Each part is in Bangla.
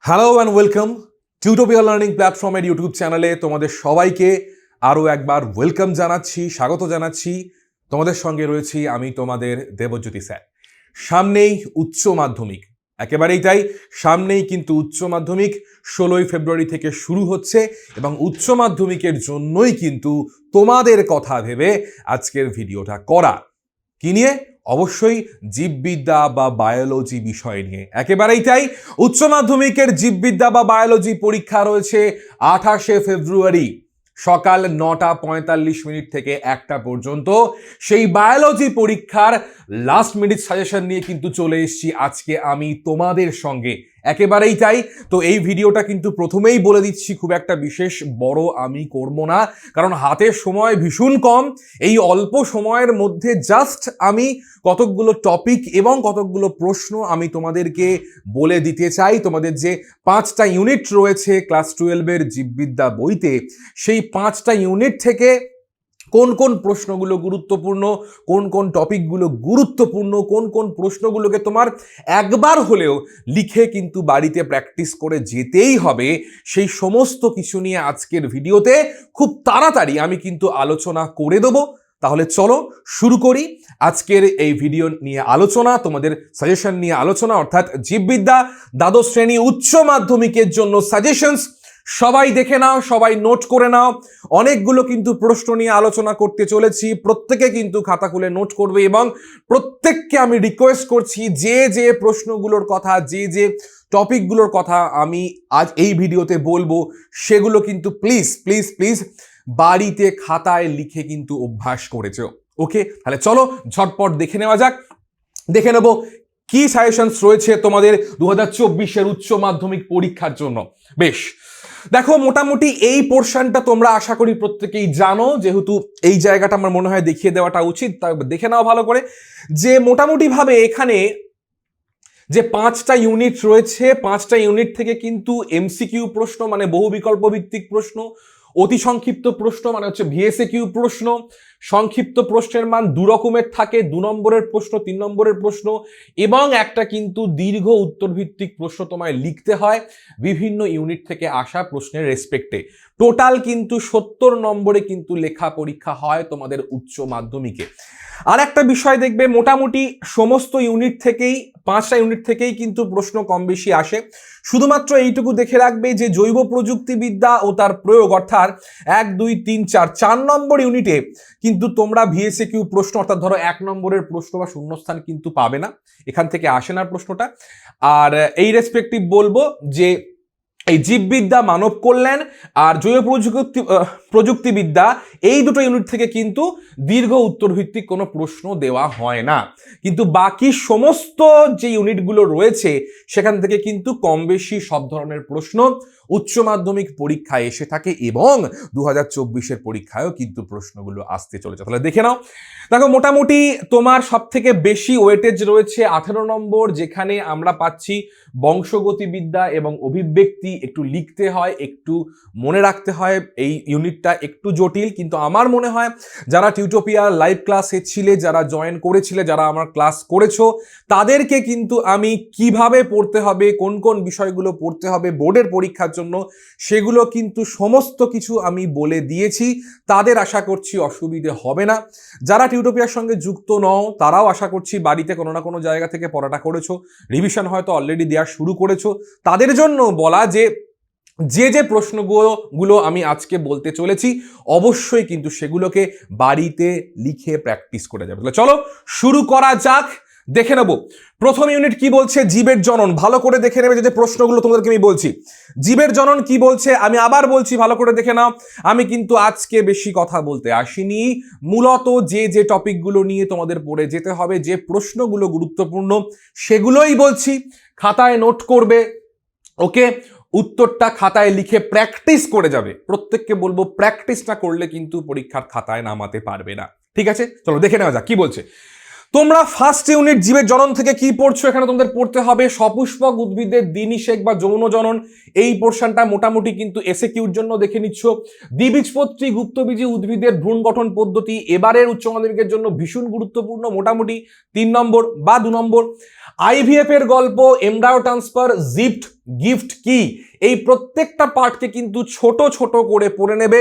Hello and welcome Tutopia learning প্ল্যাটফর্মের ইউটিউব চ্যানেলে তোমাদের সবাইকে আরও একবার ওয়েলকাম জানাচ্ছি, স্বাগত জানাচ্ছি। তোমাদের সঙ্গে রয়েছি আমি তোমাদের দেবজ্যোতি স্যার। সামনেই উচ্চ মাধ্যমিক, একেবারেই তাই, সামনেই কিন্তু উচ্চ মাধ্যমিক 16ই ফেব্রুয়ারি থেকে শুরু হচ্ছে এবং উচ্চ মাধ্যমিকের জন্যই কিন্তু তোমাদের কথা ভেবে আজকের ভিডিওটা করা। কি নিয়ে? অবশ্যই জীববিদ্যা বা বায়োলজি বিষয় নিয়ে। একেবারেই তাই, উচ্চ মাধ্যমিকের জীববিদ্যা বা বায়োলজি পরীক্ষা রয়েছে 28শে ফেব্রুয়ারি সকাল 9:45 থেকে 1টা পর্যন্ত। সেই বায়োলজি পরীক্ষার লাস্ট মিনিট সাজেশন নিয়ে কিন্তু চলে এসেছি আজকে আমি তোমাদের সঙ্গে। একেবারেই তাই। তো এই ভিডিওটা কিন্তু প্রথমেই বলে দিচ্ছি, খুব একটা বিশেষ বড় আমি করব না, কারণ হাতে সময় ভীষণ কম। এই অল্প সময়ের মধ্যে জাস্ট আমি কতকগুলো টপিক এবং কতকগুলো প্রশ্ন আমি তোমাদেরকে বলে দিতে চাই। তোমাদের যে 5টা ইউনিট রয়েছে ক্লাস 12-এর জীববিদ্যা বইতে, সেই 5টা ইউনিট থেকে কোন কোন প্রশ্নগুলো গুরুত্বপূর্ণ, কোন কোন টপিকগুলো গুরুত্বপূর্ণ, কোন কোন প্রশ্নগুলোকে তোমার একবার হলেও লিখে কিন্তু বাড়িতে প্র্যাকটিস করে যেতেই হবে, সেই সমস্ত কিছু নিয়ে আজকের ভিডিওতে খুব তাড়াতাড়ি আমি কিন্তু আলোচনা করে দেবো। তাহলে চলো শুরু করি আজকের এই ভিডিও নিয়ে আলোচনা, তোমাদের সাজেশন নিয়ে আলোচনা, অর্থাৎ জীববিদ্যা দ্বাদশ শ্রেণী উচ্চ মাধ্যমিকের জন্য সাজেশনস। সবাই দেখে নাও, সবাই নোট করে নাও। অনেকগুলো কিন্তু প্রশ্ন নিয়ে আলোচনা করতে চলেছি, প্রত্যেকে কিন্তু খাতা খুলে নোট করবে এবং প্রত্যেককে আমি রিকোয়েস্ট করছি যে যে প্রশ্নগুলোর কথা, যে যে টপিকগুলোর কথা আমি আজ এই ভিডিওতে বলবো, সেগুলো কিন্তু প্লিজ প্লিজ প্লিজ বাড়িতে খাতায় লিখে কিন্তু অভ্যাস করেছো। ওকে, তাহলে চলো ঝটপট দেখে নেওয়া যাক। দেখে নেব কি সাজেশনস রয়েছে তোমাদের 2024-এর উচ্চ মাধ্যমিক পরীক্ষার জন্য। বেশ, দেখো, মোটামুটি এই পোর্শনটা তোমরা আশা করি প্রত্যেকেই জানো, যেহেতু এই জায়গাটা আমার মনে হয় দেখিয়ে দেওয়াটা উচিত, তা দেখে নাও ভালো করে যে মোটামুটি ভাবে এখানে যে 5টা ইউনিট রয়েছে, 5টা ইউনিট থেকে কিন্তু এমসিকিউ প্রশ্ন মানে বহু বিকল্প ভিত্তিক প্রশ্ন, অতি সংক্ষিপ্ত প্রশ্ন মানে হচ্ছে ভিএসএকিউ প্রশ্ন, সংক্ষিপ্ত প্রশ্নের মান 2 রকমের থাকে, 2 নম্বরের প্রশ্ন, 3 নম্বরের প্রশ্ন এবং একটা কিন্তু দীর্ঘ উত্তর ভিত্তিক প্রশ্ন তোমায় লিখতে হয় বিভিন্ন ইউনিট থেকে আসা প্রশ্নের রেসপেক্টে। টোটাল কিন্তু 70 নম্বরে কিন্তু লেখা পরীক্ষা হয় তোমাদের উচ্চ মাধ্যমিকে। আর একটা বিষয় দেখবে, মোটামুটি সমস্ত ইউনিট থেকেই 5টা ইউনিট থেকেই কিন্তু প্রশ্ন কম বেশি আসে। শুধুমাত্র এইটুকু দেখে রাখবে যে জৈব প্রযুক্তিবিদ্যা ও তার প্রয়োগ, অর্থাৎ 1, 2, 3, 4 নম্বর ইউনিটে কিন্তু তোমরা ভিএসএকিউ প্রশ্ন, অর্থাৎ ধরো 1 নম্বরের প্রশ্ন বা শূন্যস্থান কিন্তু পাবে না, এখান থেকে আসে না প্রশ্নটা। আর এই রেসপেক্টিভ বলবো যে এই জীববিদ্যা, মানব কল্যাণ আর জৈব প্রযুক্তিবিদ্যা, এই দুটো ইউনিট থেকে কিন্তু দীর্ঘ উত্তর ভিত্তিক কোনো প্রশ্ন দেওয়া হয় না, কিন্তু বাকি সমস্ত যে ইউনিটগুলো রয়েছে সেখান থেকে কিন্তু কম বেশি সব ধরনের প্রশ্ন উচ্চ মাধ্যমিক পরীক্ষায় এসে থাকে এবং 2024-এর পরীক্ষায়ও কিন্তু প্রশ্নগুলো আসতে চলেছে। তাহলে দেখে নাও। দেখো, মোটামুটি তোমার সব থেকে বেশি ওয়েটেজ রয়েছে 18 নম্বর, যেখানে আমরা পাচ্ছি বংশগতিবিদ্যা এবং অভিব্যক্তি। একটু লিখতে হয়, একটু মনে রাখতে হয়, এই ইউনিটটা একটু জটিল, কিন্তু আমার মনে হয় যারা টিউটোপিয়া লাইভ ক্লাসে ছিলে, যারা জয়েন করেছিলে, যারা আমার ক্লাস করেছো, তাদেরকে কিন্তু আমি কিভাবে পড়তে হবে, কোন কোন বিষয়গুলো পড়তে হবে বোর্ডের পরীক্ষার জন্য, সেগুলো কিন্তু সমস্ত কিছু আমি বলে দিয়েছি। তাদের আশা করছি অসুবিধে হবে না। যারা টিউটোপিয়ার সঙ্গে যুক্ত নও, তারাও আশা করছি বাড়িতে কোনো না কোনো জায়গা থেকে পড়াটা করেছো, রিভিশন হয়তো অলরেডি দেওয়া শুরু করেছো। তাদের জন্য বলা যে যে প্রশ্নগুলো আমি আজকে বলতে চলেছি, অবশ্যই কিন্তু সেগুলোকে বাড়িতে লিখে প্র্যাকটিস করে যাবে। তাহলে চলো শুরু করা যাক। দেখে নেব প্রথম ইউনিট কি বলছে, জীবের জনন। ভালো করে দেখে নেবে যে প্রশ্নগুলো তোমাদেরকে আমি বলছি। জীবের জনন কি বলছে আমি আবার বলছি, ভালো করে দেখে নাও। আমি কিন্তু আজকে বেশি কথা বলতে আসিনি, মূলত যে যে টপিকগুলো নিয়ে তোমাদের পড়ে যেতে হবে, যে প্রশ্নগুলো গুরুত্বপূর্ণ সেগুলোই বলছি। খাতায় নোট করবে, ওকে, উত্তরটা খাতায় লিখে প্র্যাকটিস করে যাবে। প্রত্যেককে বলবো প্র্যাকটিস না করলে কিন্তু পরীক্ষার খাতায় নামাতে পারবে না। ঠিক আছে, চলো দেখে নেওয়া যাক কি বলছে। তোমরা ফার্স্ট ইউনিট জীবের জনন থেকে কি পড়ছো? এখানে তোমাদের পড়তে হবে সপুষ্পক উদ্ভিদের দ্বিনিষেক বা যৌন জনন। এই পোর্শনটা মোটামুটি কিন্তু এসএকিউর জন্য দেখে নিচ্ছ। দ্বিবীজপত্রী গুপ্তবীজী উদ্ভিদের ভ্রূণ গঠন পদ্ধতি এবারের উচ্চ মাধ্যমিকের জন্য ভীষণ গুরুত্বপূর্ণ, মোটামুটি 3 নম্বর বা 2 নম্বর। আইভিএফ এর গল্প, এমব্রায়ো ট্রান্সফার, জিফট গিফট কি, এই প্রত্যেকটা পার্টকে কিন্তু ছোট ছোট করে পড়ে নেবে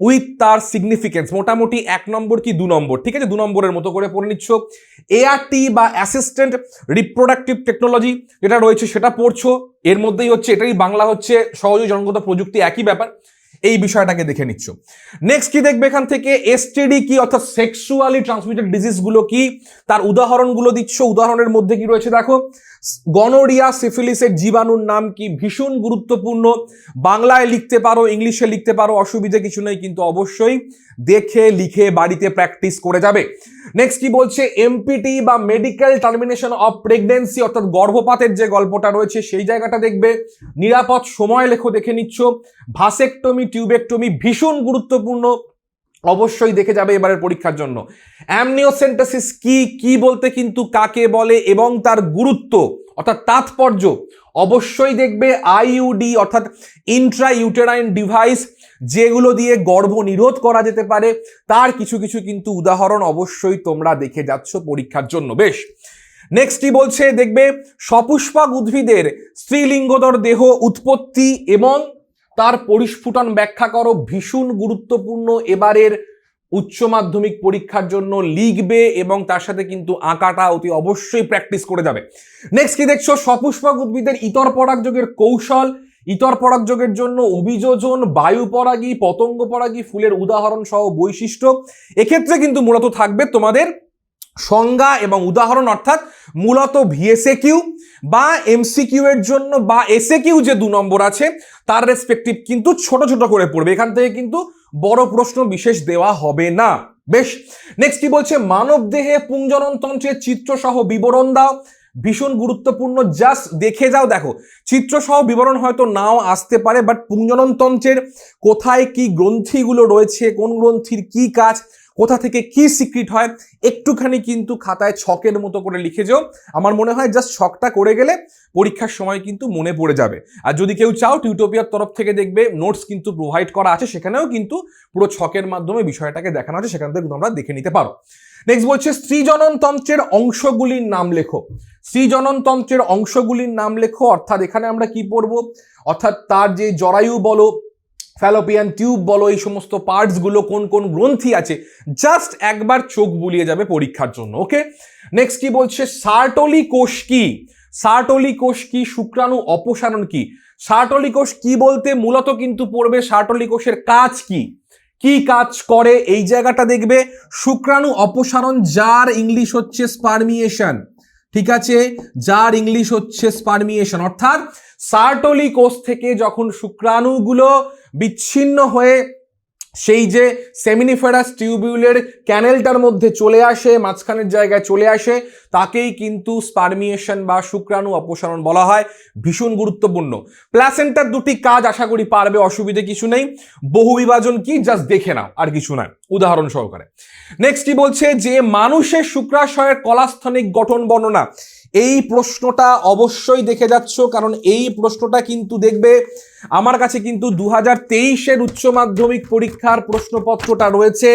উইথ তার সিগনিফিকেন্স। মোটামুটি 1 নম্বর কি 2 নম্বর, ঠিক আছে, 2 নম্বরের মতো করে পড়ে নিচ্ছ। এআরটি বা অ্যাসিস্ট্যান্ট রিপ্রোডাক্টিভ টেকনোলজি যেটা রয়েছে সেটা পড়ছো, এর মধ্যেই হচ্ছে, এটাই বাংলা হচ্ছে সহজ জনগত প্রযুক্তি, একই ব্যাপার, এই বিষয়টাকে দেখে নিচ্ছ। নেক্সট কি দেখবে এখান থেকে, এসটিডি কি অর্থাৎ সেক্সুয়ালি ট্রান্সমিটেড ডিজিজ গুলো কি, তার উদাহরণগুলো দিচ্ছ। উদাহরণের মধ্যে কি রয়েছে দেখো, গনোরিয়া সিফিলিসের জীবাণুর নাম কি, ভীষণ গুরুত্বপূর্ণ, বাংলায় লিখতে পারো, ইংলিশে লিখতে পারো, অসুবিধা কিছু নেই, কিন্তু অবশ্যই দেখে লিখে বাড়িতে প্র্যাকটিস করে যাবে। নেক্সট কি বলছে, এমপিটি বা মেডিকেল টার্মিনেশন অফ প্রেগনেন্সি অর্থাৎ গর্ভপাতের যে গল্পটা রয়েছে সেই জায়গাটা দেখবে। নিরাপদ সময় লেখো, দেখে নিচ্ছ। ভাসেকটমি টিউবেকটমি ভীষণ গুরুত্বপূর্ণ, অবশ্যই দেখে যাবে এবারের পরীক্ষার জন্য। অ্যামনিওসেন্টেসিস কি, কি বলতে কিন্তু কাকে বলে এবং তার গুরুত্ব অর্থাৎ তাৎপর্য অবশ্যই দেখবে। আইইউডি অর্থাৎ ইন্ট্রা ইউটেরাইন ডিভাইস, যেগুলো দিয়ে গর্ভ নিরোধ করা যেতে পারে, তার কিছু কিছু কিন্তু উদাহরণ অবশ্যই তোমরা দেখে যাচ্ছ পরীক্ষার জন্য। বেশ, নেক্সট কি বলছে দেখবে, সপুষ্পক উদ্ভিদের স্ত্রীলিঙ্গধর দেহ উৎপত্তি এবং তার পরিস্ফুটন ব্যাখ্যা করো, ভীষণ গুরুত্বপূর্ণ, এবারের উচ্চ মাধ্যমিক পরীক্ষার জন্য লিখবে এবং তার সাথে কিন্তু আঁকাটা অতি অবশ্যই প্র্যাকটিস করে যাবে। নেক্সট কি দেখছো, সপুষ্পক উদ্ভিদের ইতর পরাগযোগের কৌশল, ইতর পরাগযোগের জন্য অভিযোজন, বায়ু পরাগী, পতঙ্গ পরাগী, ফুলের উদাহরণ সহ বৈশিষ্ট্য। এক্ষেত্রে কিন্তু মূলত থাকবে তোমাদের সংজ্ঞা এবং উদাহরণ, অর্থাৎ মূলত ভিএসএকিউ বা এমসিকিউ এর জন্য বা এসএকিউ যে 2 নম্বর আছে তার রেসপেক্টিভ কিন্তু ছোট ছোট করে পড়বে, এখান থেকে কিন্তু বড় প্রশ্ন বিশেষ দেওয়া হবে না। বেশ, নেক্সট কি বলছে, মানব দেহে পুংজনন তন্ত্রের চিত্র সহ বিবরণ দাও, ভীষণ গুরুত্বপূর্ণ, জাস্ট দেখে যাও। দেখো, চিত্র সহ বিবরণ হয়তো নাও আসতে পারে, বাট পুংজনন তন্ত্রের কোথায় কি গ্রন্থিগুলো রয়েছে, কোন গ্রন্থির কি কাজ, কোথা থেকে কি সিক্রেট হয়, একটুখানি কিন্তু খাতায় ছকের মতো করে লিখে যাও। আমার মনে হয় জাস্ট ছকটা করে গেলে পরীক্ষার সময় কিন্তু মনে পড়ে যাবে। আর যদি কেউ চাও, টিউটোপিয়ার তরফ থেকে দেখবে নোটস কিন্তু প্রোভাইড করা আছে, সেখানেও কিন্তু পুরো ছকের মাধ্যমে বিষয়টাকে দেখানো আছে, সেখান থেকে তোমরা দেখে নিতে পারো। নেক্সট বলছে, স্ত্রীজনন তন্ত্রের অংশগুলির নাম লেখো। স্ত্রীজনন তন্ত্রের অংশগুলির নাম লেখো, অর্থাৎ এখানে আমরা কি পড়বো, অর্থাৎ তার যে জরায়ু বলো, ফ্যালোপিয়ান টিউব বলো, এই সমস্ত পার্টস গুলো কোন কোন গ্রন্থি আছে, জাস্ট একবার চোখ বুলিয়ে যাবে পরীক্ষার জন্য। ওকে, নেক্সট কি বলছে, সার্টলি কোষ কি, সার্টলি কোষ কি, শুক্রাণু অপসারণ কি। সার্টলি কোষ কি বলতে মূলত কিন্তু পড়বে সার্টলি কোষের কাজ কি, কি কাজ করে, এই জায়গাটা দেখবে। শুক্রাণু অপসারণ, যার ইংলিশ হচ্ছে স্পার্মিয়েশন, ঠিক আছে, যার ইংলিশ হচ্ছে স্পার্মিয়েশন, অর্থাৎ সার্টলি কোষ থেকে যখন শুক্রাণুগুলো বিচ্ছিন্ন হয়ে সেই যে সেমিনিফেরাস টিউবিউলের ক্যানেলটার মধ্যে চলে আসে, মাঝখানের জায়গায় চলে আসে, তাকেই কিন্তু স্পার্মিয়েশন বা শুক্রাণু অপসারণ বলা হয়। ভীষণ গুরুত্বপূর্ণ। প্ল্যাসেন্টার 2টি কাজ আশা করি পারবে, অসুবিধে কিছু নেই। বহুবিভাজন কি, জাস্ট দেখে নাও, আর কিছু নয়, উদাহরণ সহকারে। নেক্সট কি বলছে, যে মানুষের শুক্রাশয়ের কলাস্থনিক গঠন বর্ণনা। এই প্রশ্নটা অবশ্যই দেখে যাচ্ছ, কারণ এই প্রশ্নটা কিন্তু দেখবে আমার কাছে কিন্তু 2023-এর উচ্চ মাধ্যমিক পরীক্ষার প্রশ্নপত্রটা রয়েছে।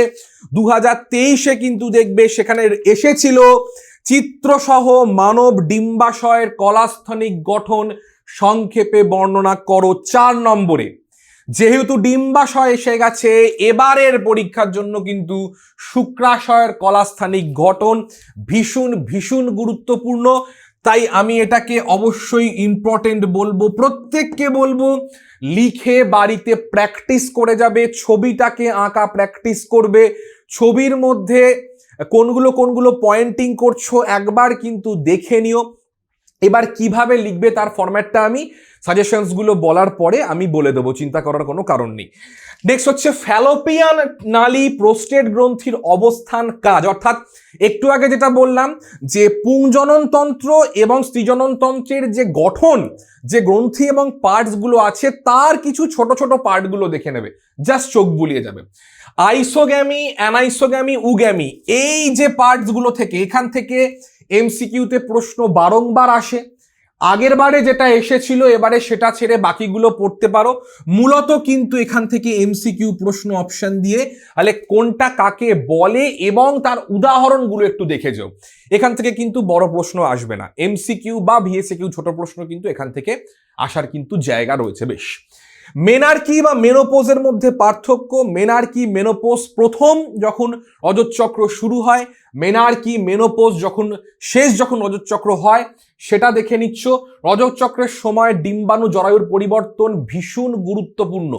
2023-এ কিন্তু দেখবে সেখানে এসেছিল চিত্রসহ মানব ডিম্বাশয়ের কলাস্থনিক গঠন সংক্ষেপে বর্ণনা করো, 4 নম্বরে। যেহেতু ডিম্বাশয় এসে গেছে, এবারের পরীক্ষার জন্য কিন্তু শুক্রাশয়ের কলাস্থানিক গঠন ভীষণ ভীষণ গুরুত্বপূর্ণ, তাই আমি এটাকে অবশ্যই ইম্পর্টেন্ট বলবো, প্রত্যেককে বলবো লিখে বাড়িতে প্র্যাকটিস করে যাবে, ছবিটাকে আঁকা প্র্যাকটিস করবে, ছবির মধ্যে কোনগুলো কোনগুলো পয়েন্টিং করছো একবার কিন্তু দেখে নিও। এবার কিভাবে লিখবে তার ফরম্যাটটা আমি সাজেশনসগুলো বলার পরে আমি বলে দেবো, চিন্তা করার কোনো কারণ নেই। নেক্সট হচ্ছে ফ্যালোপিয়ান নালী প্রোস্টেট গ্রন্থির অবস্থান কাজ, অর্থাৎ একটু আগে যেটা বললাম যে পুংজননতন্ত্র এবং স্ত্রীজননতন্ত্রের যে গঠন, যে গ্রন্থি এবং পার্টসগুলো আছে তার কিছু ছোট ছোট পার্টগুলো দেখে নেবে, জাস্ট চোখ বুলিয়ে যাবে। আইসোগ্যামি, অ্যানাইসোগ্যামি, উগ্যামি, এই যে পার্টসগুলো থেকে এখান থেকে এমসিকিউতে প্রশ্ন বারংবার আসে। আগের বারে যেটা এসেছিল এবারে সেটা ছেড়ে বাকিগুলো পড়তে পারো। মূলত কিন্তু এখান থেকে এমসিকিউ প্রশ্ন অপশন দিয়ে তাহলে কোনটা কাকে বলে এবং তার উদাহরণগুলো একটু দেখে যাও। এখান থেকে কিন্তু বড় প্রশ্ন আসবে না, এমসিকিউ বা ভিএসকিউ ছোট প্রশ্ন কিন্তু এখান থেকে আসার কিন্তু জায়গা রয়েছে। বেশ, মেনার্কি বা মেনোপোজের মধ্যে পার্থক্য। মেনার্কি মেনোপোজ প্রথম যখন রজতচক্র শুরু হয়, মেনার্কি মেনোপোজ যখন রজতচক্র হয় সেটা দেখে নিচ্ছ। রজতচক্রের সময় ডিম্বাণু জরায়ুর পরিবর্তন ভীষণ গুরুত্বপূর্ণ।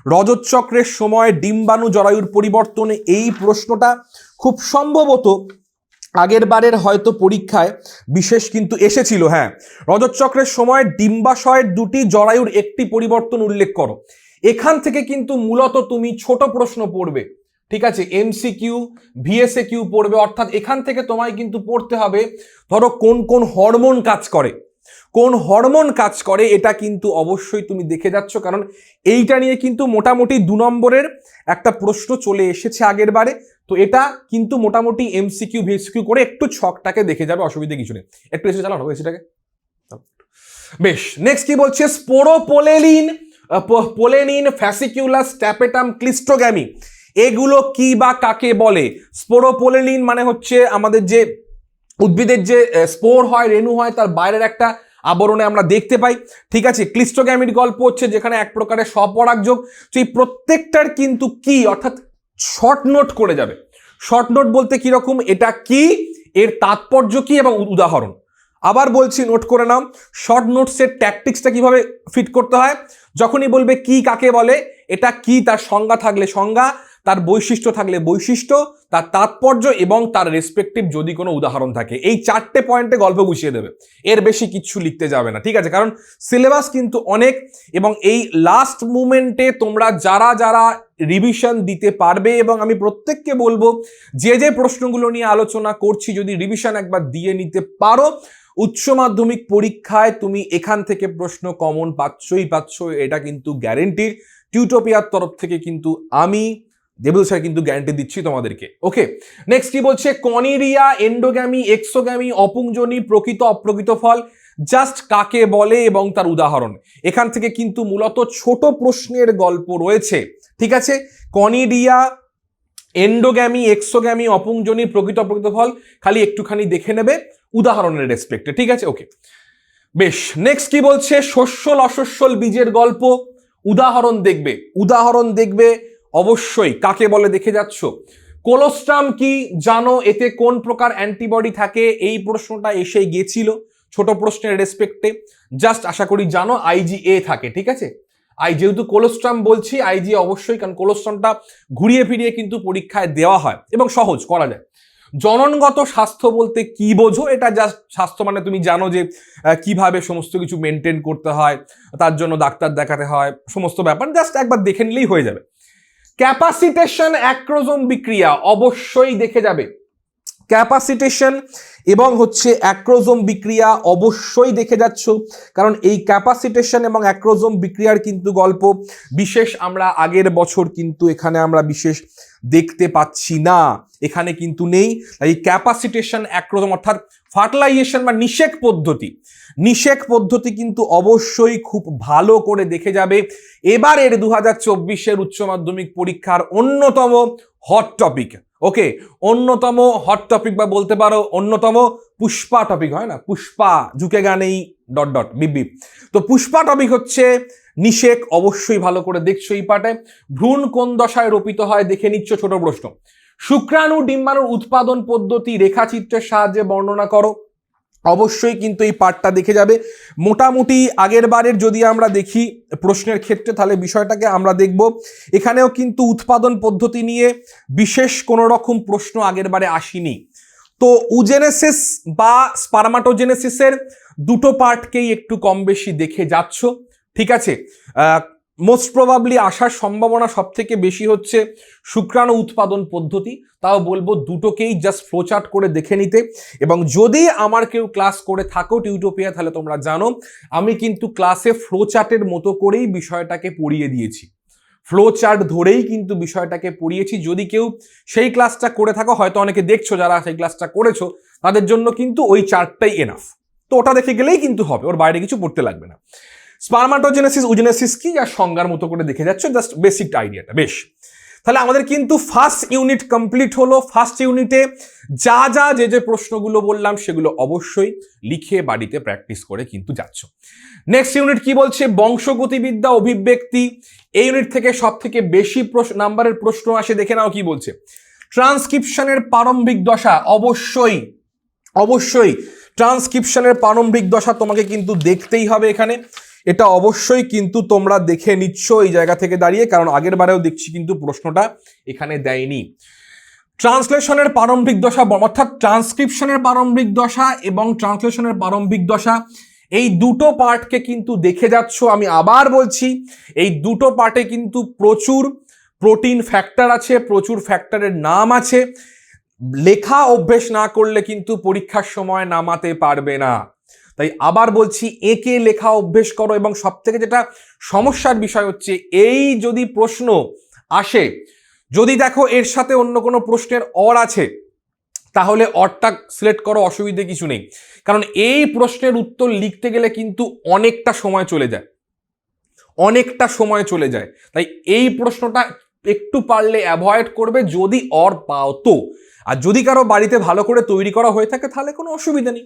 রজতচক্রের সময় ডিম্বাণু জরায়ুর পরিবর্তনে এই প্রশ্নটা খুব সম্ভবত আগের বারের হয়তো পরীক্ষায় বিশেষ কিন্তু এসেছিল। হ্যাঁ, রজতচক্রের সময় ডিম্বাশয়ের দুটি জরায়ুর একটি পরিবর্তন উল্লেখ করো। এখান থেকে কিন্তু মূলত তুমি ছোট প্রশ্ন পড়বে, ঠিক আছে, এমসিকিউ ভিএসএ কিউ পড়বে। অর্থাৎ এখান থেকে তোমায় কিন্তু পড়তে হবে ধরো কোন কোন হরমোন কাজ করে এটা কিন্তু অবশ্যই তুমি দেখে যাচ্ছ, কারণ এইটা নিয়ে কিন্তু মোটামুটি 2 নম্বরের একটা প্রশ্ন চলে এসেছে আগের বারে। তো এটা কিন্তু মোটামুটি এমসিকিউ ভিএসকিউ করে একটু ছকটাকে দেখে যাবে, অসুবিধা কিছু নেই। একটু এসে চালানো এসিটাকে। বেশ, নেক্সট কি বলছে, পোলেনিন ফ্যাসিকিউলাস ট্যাপেটাম ক্লিস্টোগ্যামি এগুলো কি বা কাকে বলে? স্পোরোপোলেনিন মানে হচ্ছে আমাদের যে উদ্ভিদের যে স্পোর হয়, রেণু হয়, তার বাইরের একটা আবরণে আমরা দেখতে পাই, ঠিক আছে। ক্লিস্টোগ্যামির গল্প হচ্ছে যেখানে এক প্রকারের স্বপরাগযোগ। সেই প্রত্যেকটার কিন্তু কি অর্থাৎ শর্ট নোট করে যাবে। শর্ট নোট বলতে কিরকম, এটা কি, এর তাৎপর্য কি এবং উদাহরণ। আবার বলছি, নোট করে নাও। শর্ট নোটসের ট্যাকটিক্সটা কিভাবে ফিট করতে হয়, যখনই বলবে কি কাকে বলে, এটা কি তার সংজ্ঞা থাকলে সংজ্ঞা, তার বৈশিষ্ট্য থাকলে বৈশিষ্ট্য, তার তাৎপর্য এবং তার রেসপেক্টিভ যদি কোনো উদাহরণ থাকে, এই 4টে পয়েন্টে গল্প গুছিয়ে দেবে। এর বেশি কিচ্ছু লিখতে যাবে না, ঠিক আছে, কারণ সিলেবাস কিন্তু অনেক। এবং এই লাস্ট মুমেন্টে তোমরা যারা যারা রিভিশন দিতে পারবে, এবং আমি প্রত্যেককে বলবো যে যে প্রশ্নগুলো নিয়ে আলোচনা করছি যদি রিভিশন একবার দিয়ে নিতে পারো, উচ্চ মাধ্যমিক পরীক্ষায় তুমি এখান থেকে প্রশ্ন কমন পাচ্ছ, এটা কিন্তু গ্যারেন্টির। টিউটোপিয়ার তরফ থেকে কিন্তু আমি দেবদূত স্যার কিন্তু গ্যারান্টি দিচ্ছি তোমাদেরকে। ওকে, নেক্সট কি বলছে, কনিরিয়া, এন্ডোগ্যামি, এক্সোগ্যামি, অপুংজনি, প্রকৃত অপ্রকৃত ফল জাস্ট কাকে বলে এবং তার উদাহরণ। এখান থেকে কিন্তু মূলত ছোট প্রশ্নের গল্প রয়েছে, ঠিক আছে। কনিরিয়া, এন্ডোগ্যামি, এক্সোগ্যামি, অপুংজনি, প্রকৃত অপ্রকৃত ফল খালি একটুখানি দেখে নেবে উদাহরণের রেসপেক্টে, ঠিক আছে। ওকে, বেশ, নেক্সট কি বলছে, শস্যল অশস্যল বীজের গল্প, উদাহরণ দেখবে অবশ্যই কাকে বলে দেখে যাচ্ছ। কোলোস্ট্রাম কি জানো, এতে কোন প্রকার অ্যান্টিবডি থাকে, এই প্রশ্নটা এসে গেছিল ছোট প্রশ্নের রেসপেক্টে, জাস্ট আশা করি জানো আইজিএ থাকে, ঠিক আছে। যেহেতু কোলোস্ট্রাম বলছি আইজি অবশ্যই, কারণ কোলোস্ট্রামটা ঘুরিয়ে ফিরিয়ে কিন্তু পরীক্ষায় দেওয়া হয় এবং সহজ করা যায়। জননগত স্বাস্থ্য বলতে কি বোঝো, এটা জাস্ট স্বাস্থ্য মানে তুমি জানো যে কিভাবে সমস্ত কিছু মেনটেন করতে হয়, তার জন্য ডাক্তার দেখাতে হয়, সমস্ত ব্যাপার জাস্ট একবার দেখে নিলেই হয়ে যাবে। ক্যাপাসিটেশন অ্যাক্রোজোম বিক্রিয়া অবশ্যই দেখে যাবে, ক্যাপাসিটেশন এবং হচ্ছে অ্যাক্রোজোম বিক্রিয়া অবশ্যই দেখে যাচ্ছ, কারণ এই ক্যাপাসিটেশন এবং অ্যাক্রোজোম বিক্রিয়ার কিন্তু গল্প বিশেষ আমরা আগের বছর কিন্তু এখানে আমরা বিশেষ দেখতে পাচ্ছি না, এখানে কিন্তু নেই। এই ক্যাপাসিটেশন অ্যাক্রোজোম অর্থাৎ ফার্টিলাইজেশন বা নিষেক পদ্ধতি কিন্তু অবশ্যই খুব ভালো করে দেখে যাবে। এবারের 2024-এর উচ্চ মাধ্যমিক পরীক্ষার অন্যতম হট টপিক, ওকে, অন্যতম হট টপিক বা বলতে পারো অন্যতম পুষ্পা টপিক, হয় না, পুষ্পা ঝুঁকেগা নেই ... বিপ। তো পুষ্পা টপিক হচ্ছে নিষেক, অবশ্যই ভালো করে দেখছো এই পার্টে। ভ্রূণ কোন দশায় রোপিত হয় দেখে নিচ্ছ, ছোট প্রশ্ন। শুক্রাণু ডিম্বাণুর উৎপাদন পদ্ধতি রেখাচিত্রের সাহায্যে বর্ণনা করো, অবশ্যই কিন্তু এই পার্টটা দেখে যাবে। মোটামুটি আগের বারের যদি আমরা দেখি প্রশ্নের ক্ষেত্রে, তাহলে বিষয়টাকে আমরা দেখব এখানেও কিন্তু উৎপাদন পদ্ধতি নিয়ে বিশেষ কোনো রকম প্রশ্ন আগের বারে আসেনি। তো উজেনেসিস বা স্পারমাটোজেনেসিসের দুটো পার্টকেই একটু কম বেশি দেখে যাচ্ছ, ঠিক আছে। মোস্ট প্রবাবলি আসার সম্ভাবনা সব থেকে বেশি হচ্ছে শুক্রাণু উৎপাদন পদ্ধতি, তাও বলবো দুটোকেই জাস্ট ফ্লোচার্ট করে দেখে নিতে। এবং যদি আমার কেউ ক্লাস করে থাকো টিউটোপিয়া, তাহলে তোমরা জানো আমি কিন্তু ক্লাসে ফ্লোচার্টের মতো করেই বিষয়টাকে পড়িয়ে দিয়েছি, ফ্লোচার্ট ধরেই কিন্তু বিষয়টাকে পড়িয়েছি। যদি কেউ সেই ক্লাসটা করে থাকো, হয়তো অনেকে দেখছো যারা সেই ক্লাসটা করেছো, তাদের জন্য কিন্তু ওই চার্টটাই এনাফ, তো ওটা দেখে গেলেই কিন্তু হবে, ওর বাইরে কিছু পড়তে লাগবে না। স্পারমাটোজেনেসিস উজেনেসিস কি, যা সংজ্ঞার মতো করে দেখে যাচ্ছে, জাস্ট বেসিক আইডিয়াটা। বেশ, তাহলে আমাদের কিন্তু ফার্স্ট ইউনিট কমপ্লিট হলো। ফার্স্ট ইউনিটে যা যা যে প্রশ্নগুলো বললাম সেগুলো অবশ্যই লিখে বাড়িতে প্র্যাকটিস করে কিন্তু যাচ্ছ। নেক্সট ইউনিট কি বলছে? বংশগতিবিদ্যা, অভিব্যক্তি। এই ইউনিট থেকে সব থেকে বেশি নাম্বারের প্রশ্ন আসে, দেখে নাও কি বলছে। ট্রান্সক্রিপশনের প্রারম্ভিক দশা, অবশ্যই অবশ্যই ট্রান্সক্রিপশনের প্রারম্ভিক দশা তোমাকে কিন্তু দেখতেই হবে এখানে। এটা অবশ্যই কিন্তু তোমরা দেখে নিচ্ছ এই জায়গা থেকে দাঁড়িয়ে, কারণ আগের বারেও দেখছি কিন্তু প্রশ্নটা এখানে দেয়নি। ট্রান্সলেশনের প্রারম্ভিক দশা অর্থাৎ ট্রান্সক্রিপশনের প্রারম্ভিক দশা এবং ট্রান্সলেশনের প্রারম্ভিক দশা, এই দুটো পার্টকে কিন্তু দেখে যাচ্ছ। আমি আবার বলছি, এই দুটো পার্টে কিন্তু প্রচুর প্রোটিন ফ্যাক্টর আছে, প্রচুর ফ্যাক্টরের নাম আছে। লেখা অভ্যেস না করলে কিন্তু পরীক্ষার সময় নামাতে পারবে না। তাই আবার বলছি, একে লেখা অভ্যেস করো। এবং সব থেকে যেটা সমস্যার বিষয় হচ্ছে, এই যদি প্রশ্ন আসে, যদি দেখো এর সাথে অন্য কোনো প্রশ্নের অর আছে, তাহলে অরটা সিলেক্ট করো, অসুবিধে কিছু নেই। কারণ এই প্রশ্নের উত্তর লিখতে গেলে কিন্তু অনেকটা সময় চলে যায়, অনেকটা সময় চলে যায়। তাই এই প্রশ্নটা একটু পারলে অ্যাভয়েড করবে যদি অর পাও তো। আর যদি কারো বাড়িতে ভালো করে তৈরি করা হয়ে থাকে তাহলে কোনো অসুবিধা নেই।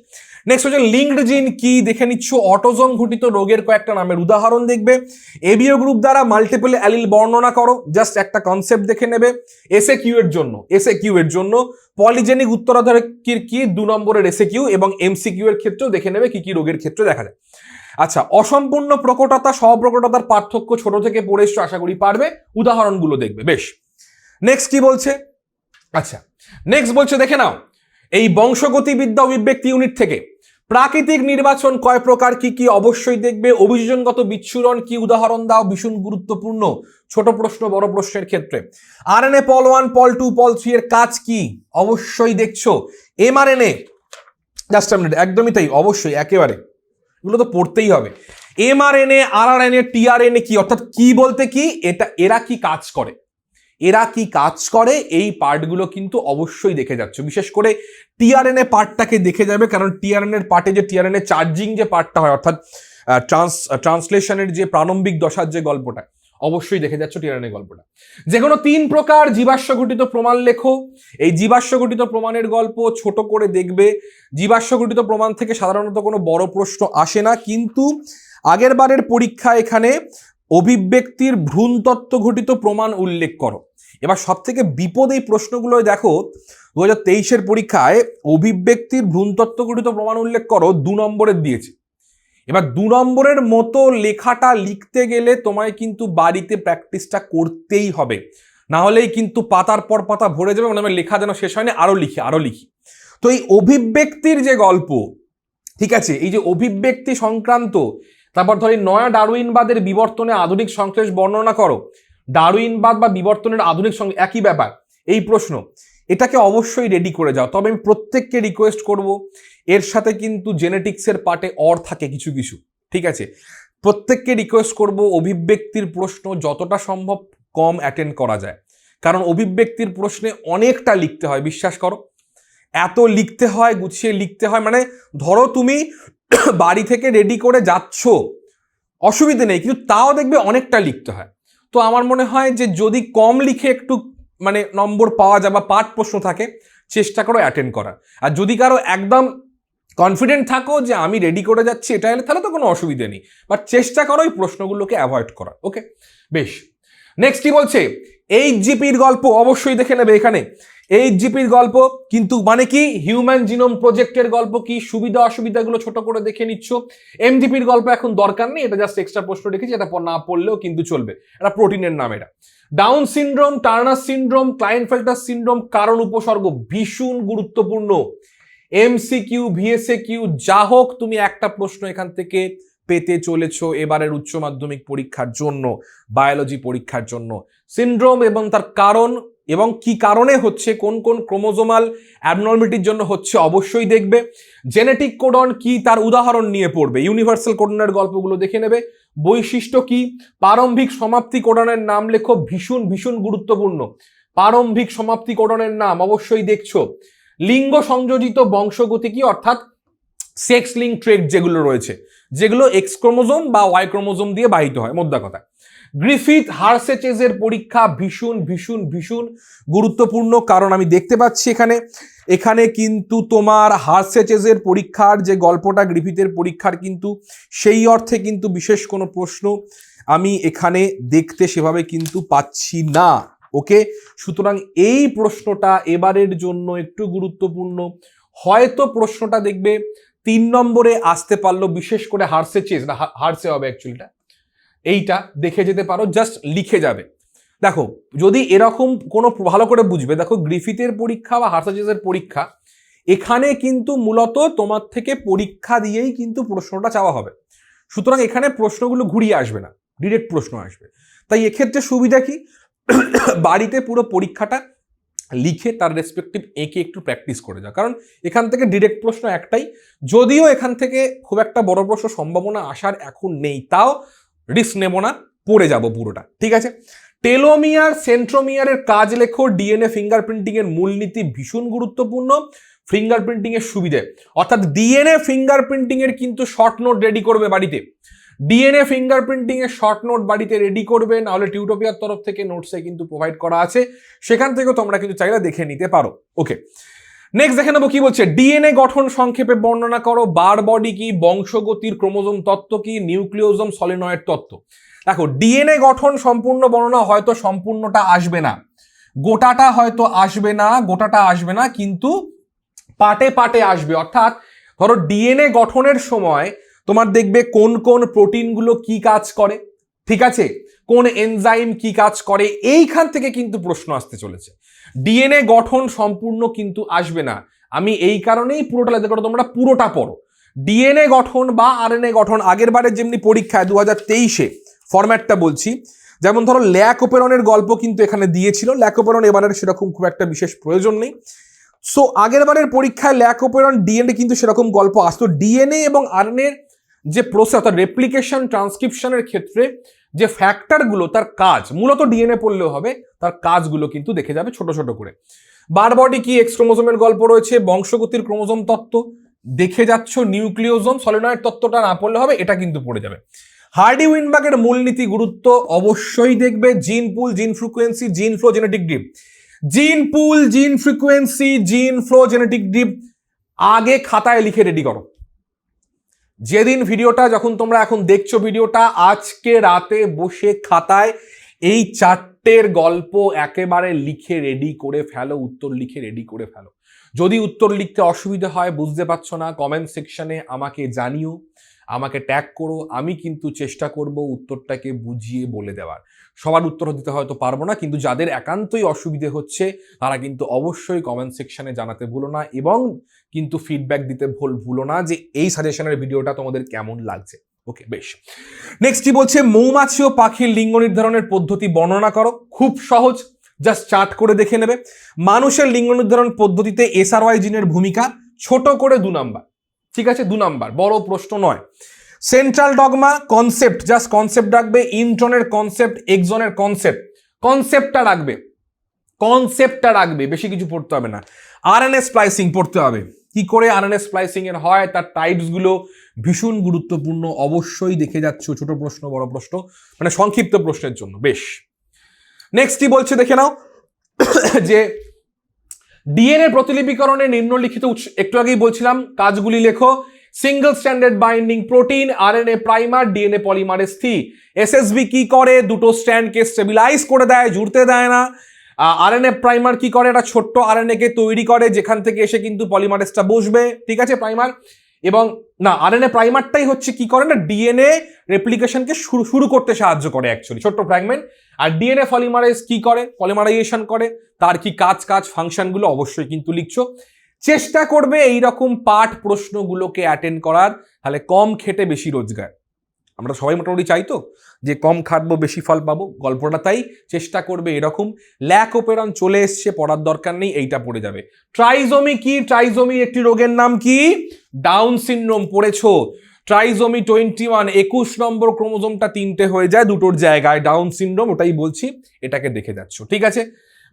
নেক্সট হচ্ছে লিঙ্কড জিন কি দেখে নিচ্ছ। অটোজোম ঘটিত রোগের কয়েকটা নামের উদাহরণ দেখবে। এবিও গ্রুপ দ্বারা মাল্টিপল অ্যালিল বর্ণনা করো, জাস্ট একটা কনসেপ্ট দেখে নেবে। এসএ কিউ এর জন্য পলিজেনিক উত্তরাধিকার কি 2 নম্বরের এসএ কিউ, এবং এমসিকিউ এর ক্ষেত্রেও দেখে নেবে কি কি রোগের ক্ষেত্রে দেখা যায়। আচ্ছা, অসম্পূর্ণ প্রকটতা সহপ্রকটতার পার্থক্য ছোট থেকে পড়ে এসছো, আশা করি পারবে। উদাহরণগুলো দেখবে। বেশ, নেক্সট কি বলছে? আচ্ছা, নেক্সট বলছে দেখে নাও, এই বংশগতিবিদ্যা অভিব্যক্তি ইউনিট থেকে প্রাকৃতিক নির্বাচন কয় প্রকার, কি কি অবশ্যই দেখবে। অভিযোজনগত বিচ্ছুরণ কি, উদাহরণ দাও, ভীষণ গুরুত্বপূর্ণ ছোট প্রশ্ন বড় প্রশ্নের ক্ষেত্রে। আরএনএ পল 1 পল 2 পল 3 এর কাজ কি, অবশ্যই দেখছো। এমআরএনএ, জাস্ট আ মিনিট, একদমই তাই, অবশ্যই একেবারে এগুলো তো পড়তেই হবে। এমআরএনএ, আরআরএনএ, টিআরএনএ কি, অর্থাৎ কি বলতে কি, এরা কি কাজ করে, এরা কি কাজ করে, এই পার্টগুলো কিন্তু অবশ্যই দেখে যাচ্ছ। বিশেষ করে টিআরএনএ পার্টটাকে দেখে যাবে, কারণ টিআরএনএর পার্টে যে টিআরএনএ চার্জিং যে পার্টটা হয়, অর্থাৎ ট্রান্সলেশনের যে প্রারম্ভিক দশার যে গল্পটা, অবশ্যই দেখে যাচ্ছ টিআরএনএ গল্পটা। যে কোনো 3 প্রকার জীবাশ্ম ঘটিত প্রমাণ লেখো। এই জীবাশ্ম ঘটিত প্রমাণের গল্প ছোট করে দেখবে। জীবাশ্ম ঘটিত প্রমাণ থেকে সাধারণত কোনো বড় প্রশ্ন আসে না, কিন্তু আগের বারের পরীক্ষা এখানে অভিব্যক্তির ভ্রূণতত্ত্ব ঘটিত প্রমাণ উল্লেখ করো। এবার সব থেকে বিপদ এই প্রশ্নগুলো দেখো, 2023-এর পরীক্ষায় অভিব্যক্তির ভ্রূণতত্ত্ব ঘটিত প্রমাণ উল্লেখ করো 2 নম্বরের দিয়েছে। এবার 2 নম্বরের মতো লেখাটা লিখতে গেলে তোমায় কিন্তু বাড়িতে প্র্যাকটিসটা করতেই হবে, না হলেই কিন্তু পাতার পর পাতা ভরে যাবে, মানে লেখা যেন শেষ হয়নি, আরো লিখি। তো এই অভিব্যক্তির যে গল্প, ঠিক আছে, এই যে অভিব্যক্তি সংক্রান্ত, তারপর ধরি নয়া ডারউইনবাদের বিবর্তনে আধুনিক সংশ্লেষ বর্ণনা করো। ডারউইনবাদ বা বিবর্তনের আধুনিক একই ব্যাপার, এই প্রশ্ন, এটাকে অবশ্যই রেডি করে যাও। তবে আমি প্রত্যেককে রিকোয়েস্ট করব, এর সাথে কিন্তু জেনেটিক্সের পার্টে অর থাকে কিছু কিছু, ঠিক আছে। প্রত্যেককে রিকোয়েস্ট করব অভিব্যক্তির প্রশ্ন যতটা সম্ভব কম অ্যাটেন্ড করা যায়, কারণ অভিব্যক্তির প্রশ্নে অনেকটা লিখতে হয়, বিশ্বাস করো, এত লিখতে হয়, গুছিয়ে লিখতে হয়। মানে ধরো তুমি বাড়ি থেকে রেডি করে যাচ্ছ, অসুবিধে নেই, কিন্তু তাও দেখবে অনেকটা লিখতে হয়। তো আমার মনে হয় যে যদি কম লিখে একটু মানে নম্বর পাওয়া যায় বা পার্ট প্রশ্ন থাকে, চেষ্টা করো অ্যাটেন্ড করার। আর যদি কারো একদম কনফিডেন্ট থাকো যে আমি রেডি করে যাচ্ছি এটা এলে, তাহলে তো কোনো অসুবিধা নেই, বাট চেষ্টা করো এই প্রশ্নগুলোকে অ্যাভয়েড করার। ওকে, বেশ। নেক্সট কি বলছে? এইচজিপির গল্প অবশ্যই দেখে নেবে এখানে। এইচজিপির গল্প কিন্তু মানে কি, হিউম্যান জিনোম প্রজেক্টের গল্প কি, সুবিধা অসুবিধাগুলো ছোট করে দেখে নিচ্ছ। এমজিপির গল্প এখন দরকার নেই, এটা জাস্ট এক্সট্রা প্রশ্ন রেখেছি, এটা না পড়লেও কিন্তু চলবে, এটা প্রোটিনের নাম। এটা Down syndrome, Turner syndrome, Klinefelter syndrome, কারণ উপসর্গ ভীষণ গুরুত্বপূর্ণ। এমসিকিউ, ভিএসএ কিউ, যা হোক, তুমি একটা প্রশ্ন এখান থেকে পেতে চলেছো এবারের উচ্চ মাধ্যমিক পরীক্ষার জন্য, বায়োলজি পরীক্ষার জন্য। সিনড্রোম এবং তার কারণ এবং কি কারণে হচ্ছে, কোন কোন ক্রোমোজোমাল অ্যাবনর্মালিটির জন্য হচ্ছে, অবশ্যই দেখবে। জেনেটিক কোডন কি, তার উদাহরণ নিয়ে পড়বে। ইউনিভার্সাল কোডনের গল্পগুলো দেখে নেবে। বৈশিষ্ট্য কি, প্রারম্ভিক সমাপ্তি কোডনের নাম লেখো, ভীষণ গুরুত্বপূর্ণ। প্রারম্ভিক সমাপ্তি কোডনের নাম অবশ্যই দেখছো। লিঙ্গ সংযোজিত বংশগতি কি, অর্থাৎ সেক্স লিঙ্ক ট্রেট যেগুলো রয়েছে, যেগুলো এক্স ক্রোমোজোম বা ওয়াই ক্রোমোজোম দিয়ে বাহিত হয়। মোদ্দা কথা, গ্রিফিথ হার্সেচেজের পরীক্ষা ভীষণ ভীষণ ভীষণ গুরুত্বপূর্ণ, কারণ আমি দেখতে পাচ্ছি এখানে কিন্তু তোমার হার্সেচেজের পরীক্ষার যে গল্পটা, গ্রিফিথের পরীক্ষার কিন্তু সেই অর্থে কিন্তু বিশেষ কোনো প্রশ্ন আমি এখানে দেখতে সেভাবে কিন্তু পাচ্ছি না। ওকে, সুতরাং এই প্রশ্নটা এবারের জন্য একটু গুরুত্বপূর্ণ। হয়তো প্রশ্নটা দেখবে 3 নম্বরে আসতে পারলো, বিশেষ করে হার্সেচেজ না হার্সে হবে অ্যাকচুয়ালিটা, এইটা দেখে যেতে পারো, জাস্ট লিখে যাবে। দেখো যদি এরকম কোনো ভালো করে বুঝবে, দেখো গ্রিফিথের পরীক্ষা বা হার্সেচেজের পরীক্ষা, এখানে কিন্তু মূলত তোমার থেকে পরীক্ষা দিয়েই কিন্তু প্রশ্নটা চাওয়া হবে। সুতরাং এখানে প্রশ্নগুলো ঘুরিয়ে আসবে না, ডিরেক্ট প্রশ্ন আসবে। তাই এক্ষেত্রে সুবিধা কি, বাড়িতে পুরো পরীক্ষাটা লিখে তার রেসপেক্টিভ এঁকে একটু প্র্যাকটিস করে যাও, কারণ এখান থেকে ডিরেক্ট প্রশ্ন একটাই, যদিও এখান থেকে খুব একটা বড় প্রশ্ন সম্ভাবনা আসার এখন নেই, তাও রিস্ক নেব না, পড়ে যাব পুরোটা। ঠিক আছে, টেলোমিয়ার সেন্ট্রোমিয়ারের কাজ লেখো, ডিএনএ ফিঙ্গারপ্রিন্টিং এর মূলনীতি ভীষণ গুরুত্বপূর্ণ, ফিঙ্গারপ্রিন্টিং এর সুবিধে, অর্থাৎ ডিএনএ ফিঙ্গারপ্রিন্টিং এর কিন্তু শর্ট নোট রেডি করবে বাড়িতে, ডিএনএ ফিঙ্গারপ্রিন্টিং এর শর্ট নোট বাড়িতে রেডি করবে, নাহলে টিউটোপিয়ার তরফ থেকে নোটসে কিন্তু প্রোভাইড করা আছে, সেখান থেকেও তোমরা কিন্তু চাইলে দেখে নিতে পারো। ওকে, নেক্সট দেখে নেবো কি বলছে, ডিএনএ গঠন সংক্ষেপে বর্ণনা করো, বার বডি কি, বংশগতির ক্রোমোজোম তত্ত্ব কি, নিউক্লিওজোম সলিনয়েড তত্ত্ব। দেখো ডিএনএ গঠন সম্পূর্ণ বর্ণনা হয়তো সম্পূর্ণটা আসবে না, গোটাটা হয়তো আসবে না, কিন্তু পার্টে পার্টে আসবে। অর্থাৎ ধরো ডিএনএ গঠনের সময় তোমার দেখবে কোন কোন প্রোটিনগুলো কি কাজ করে, ঠিক আছে, কোন এনজাইম কি কাজ করে, এইখান থেকে কিন্তু প্রশ্ন আসতে চলেছে। ডিএনএ গঠন সম্পূর্ণ কিন্তু আসবে না, আমি এই কারণেই পুরোটা লেখা করো, তোমরা পুরোটা পড়ো। ডিএনএ গঠন বা আরএনএ গঠন আগের বারের যেমনি পরীক্ষায় 2023-এ ফরম্যাটটা বলছি, যেমন ধরো ল্যাকোপেরনের গল্প কিন্তু এখানে দিয়েছিল, ল্যাকোপেরন এবারের সেরকম খুব একটা বিশেষ প্রয়োজন নেই। সো আগের বারের পরীক্ষায় ল্যাকোপেরন ডিএনএ কিন্তু সেরকম গল্প আসতো। ডিএনএ এবং আরএনএ যে প্রসেস, অর্থাৎ রেপ্লিকেশন ট্রান্সক্রিপশনের ক্ষেত্রে যে ফ্যাক্টরগুলো, তার কাজ মূলত ডিএনএ পড়লেও হবে, তার কাজগুলো কিন্তু দেখে যাবে ছোট ছোট করে। বার বডি কি, এক্স ক্রোমোজোমের গল্প রয়েছে, বংশগতির ক্রোমোজোম তত্ত্ব দেখে যাচ্ছ, নিউক্লিওজোম সলিনয়েড তত্ত্বটা না পড়লে হবে, এটা কিন্তু পড়ে যাবে। হার্ডি উইনবার্গের মূলনীতি গুরুত্ব অবশ্যই দেখবে, জিন পুল, জিন ফ্রিকোয়েন্সি, জিন ফ্লো, জেনেটিক ড্রিপ। জিন পুল, জিন ফ্রিকোয়েন্সি, জিন ফ্লো, জেনেটিক ড্রিপ আগে খাতায় লিখে রেডি করো। যেদিন ভিডিওটা, যখন তোমরা এখন দেখছো ভিডিওটা, আজকে রাতে বসে খাতায় এই 4টের গল্প একেবারে লিখে রেডি করে ফেলো, উত্তর লিখে রেডি করে ফেলো। যদি উত্তর লিখতে অসুবিধা হয়, বুঝতে পারছো না, কমেন্ট সেকশনে আমাকে জানিও, আমাকে ট্যাগ করো, আমি কিন্তু চেষ্টা করব উত্তরটাকে বুঝিয়ে বলে দেওয়ার। সবার উত্তর দিতে হয়তো পারবো না, কিন্তু যাদের একান্তই অসুবিধে হচ্ছে তারা কিন্তু অবশ্যই কমেন্ট সেকশনে জানাতে ভুলো না, এবং কিন্তু ফিডব্যাক দিতে ভুলো না যে এই সাজেশনের ভিডিওটা তোমাদের কেমন লাগছে। ওকে, বেশ। নেক্সট কি বলছে, মৌমাছি ও পাখির লিঙ্গ নির্ধারণের পদ্ধতি বর্ণনা করো। খুব সহজ, জাস্ট চার্ট করে দেখে নেবে। মানুষের লিঙ্গ নির্ধারণ পদ্ধতিতে এসআরওয়াই জিনের ভূমিকা, ছোট করে 2 নাম্বার, ঠিক আছে, 2 নাম্বার, বড় প্রশ্ন নয়। Central dogma, concept, just concept রাখবে, ইন্ট্রনের কনসেপ্ট, এক্সনের কনসেপ্ট, কনসেপ্টটা রাখবে, বেশি কিছু পড়তে হবে না। আরএনএ স্প্লাইসিং পড়তে হবে, কি করে আরএনএ স্প্লাইসিং এর হয়, তার টাইপস গুলো ভীষণ গুরুত্বপূর্ণ, অবশ্যই দেখে যাচ্ছ, ছোট প্রশ্ন বড় প্রশ্ন, মানে সংক্ষিপ্ত প্রশ্নের জন্য। বেশ, নেক্সট কি বলছে দেখে নাও, যে ডিএনএ প্রতিলিপিকরণে নিম্নলিখিত একটু আগেই বলছিলাম, কাজগুলি লেখো। Single standard binding protein, RNA primer, DNA polymerase three. SSB কি করে, দুটো স্ট্র্যান্ডকে স্টেবিলাইজ করে দেয়, জুড়তে দেয় না। আরএনএ প্রাইমার কি করে, একটা ছোট্ট আরএনএ কে তৈরি করে, যেখান থেকে এসে কিন্তু পলিমারেজটা বসবে, ঠিক আছে, প্রাইমার। এবং না, আরএনএ প্রাইমারটাই হচ্ছে কি করে না, ডিএনএ রেপ্লিকেশনকে শুরু করতে সাহায্য করে অ্যাকচুয়ালি, ছোট্ট ফ্র্যাগমেন্ট। আর ডিএনএ পলিমারেজ কি করে, পলিমারাইজেশন করে, তার কি কাজ ফাংশনগুলো অবশ্যই কিন্তু লিখছো। চেষ্টা করবে এইরকম পাঠ প্রশ্নগুলোকে অ্যাটেন্ড করার, তাহলে কম খেটে বেশি রোজগার। আমরা সবাই মোটামুটি চাই তো যে কম খাটবো বেশি ফল পাবো, গল্পটা তাই। চেষ্টা করবে এরকম। ল্যাকোপেরন চলে এসছে, পড়ার দরকার নেই, এইটা পড়ে যাবে। ট্রাইজোমি কি, ট্রাইজোমির একটি রোগের নাম কি, ডাউন সিনড্রোম পড়েছো। ট্রাইজোমি 21, 21 নম্বর ক্রোমোজোমটা 3টে হয়ে যায় দুটোর জায়গায়, ডাউন সিনড্রোম, ওটাই বলছি, এটাকে দেখে যাচ্ছ, ঠিক আছে।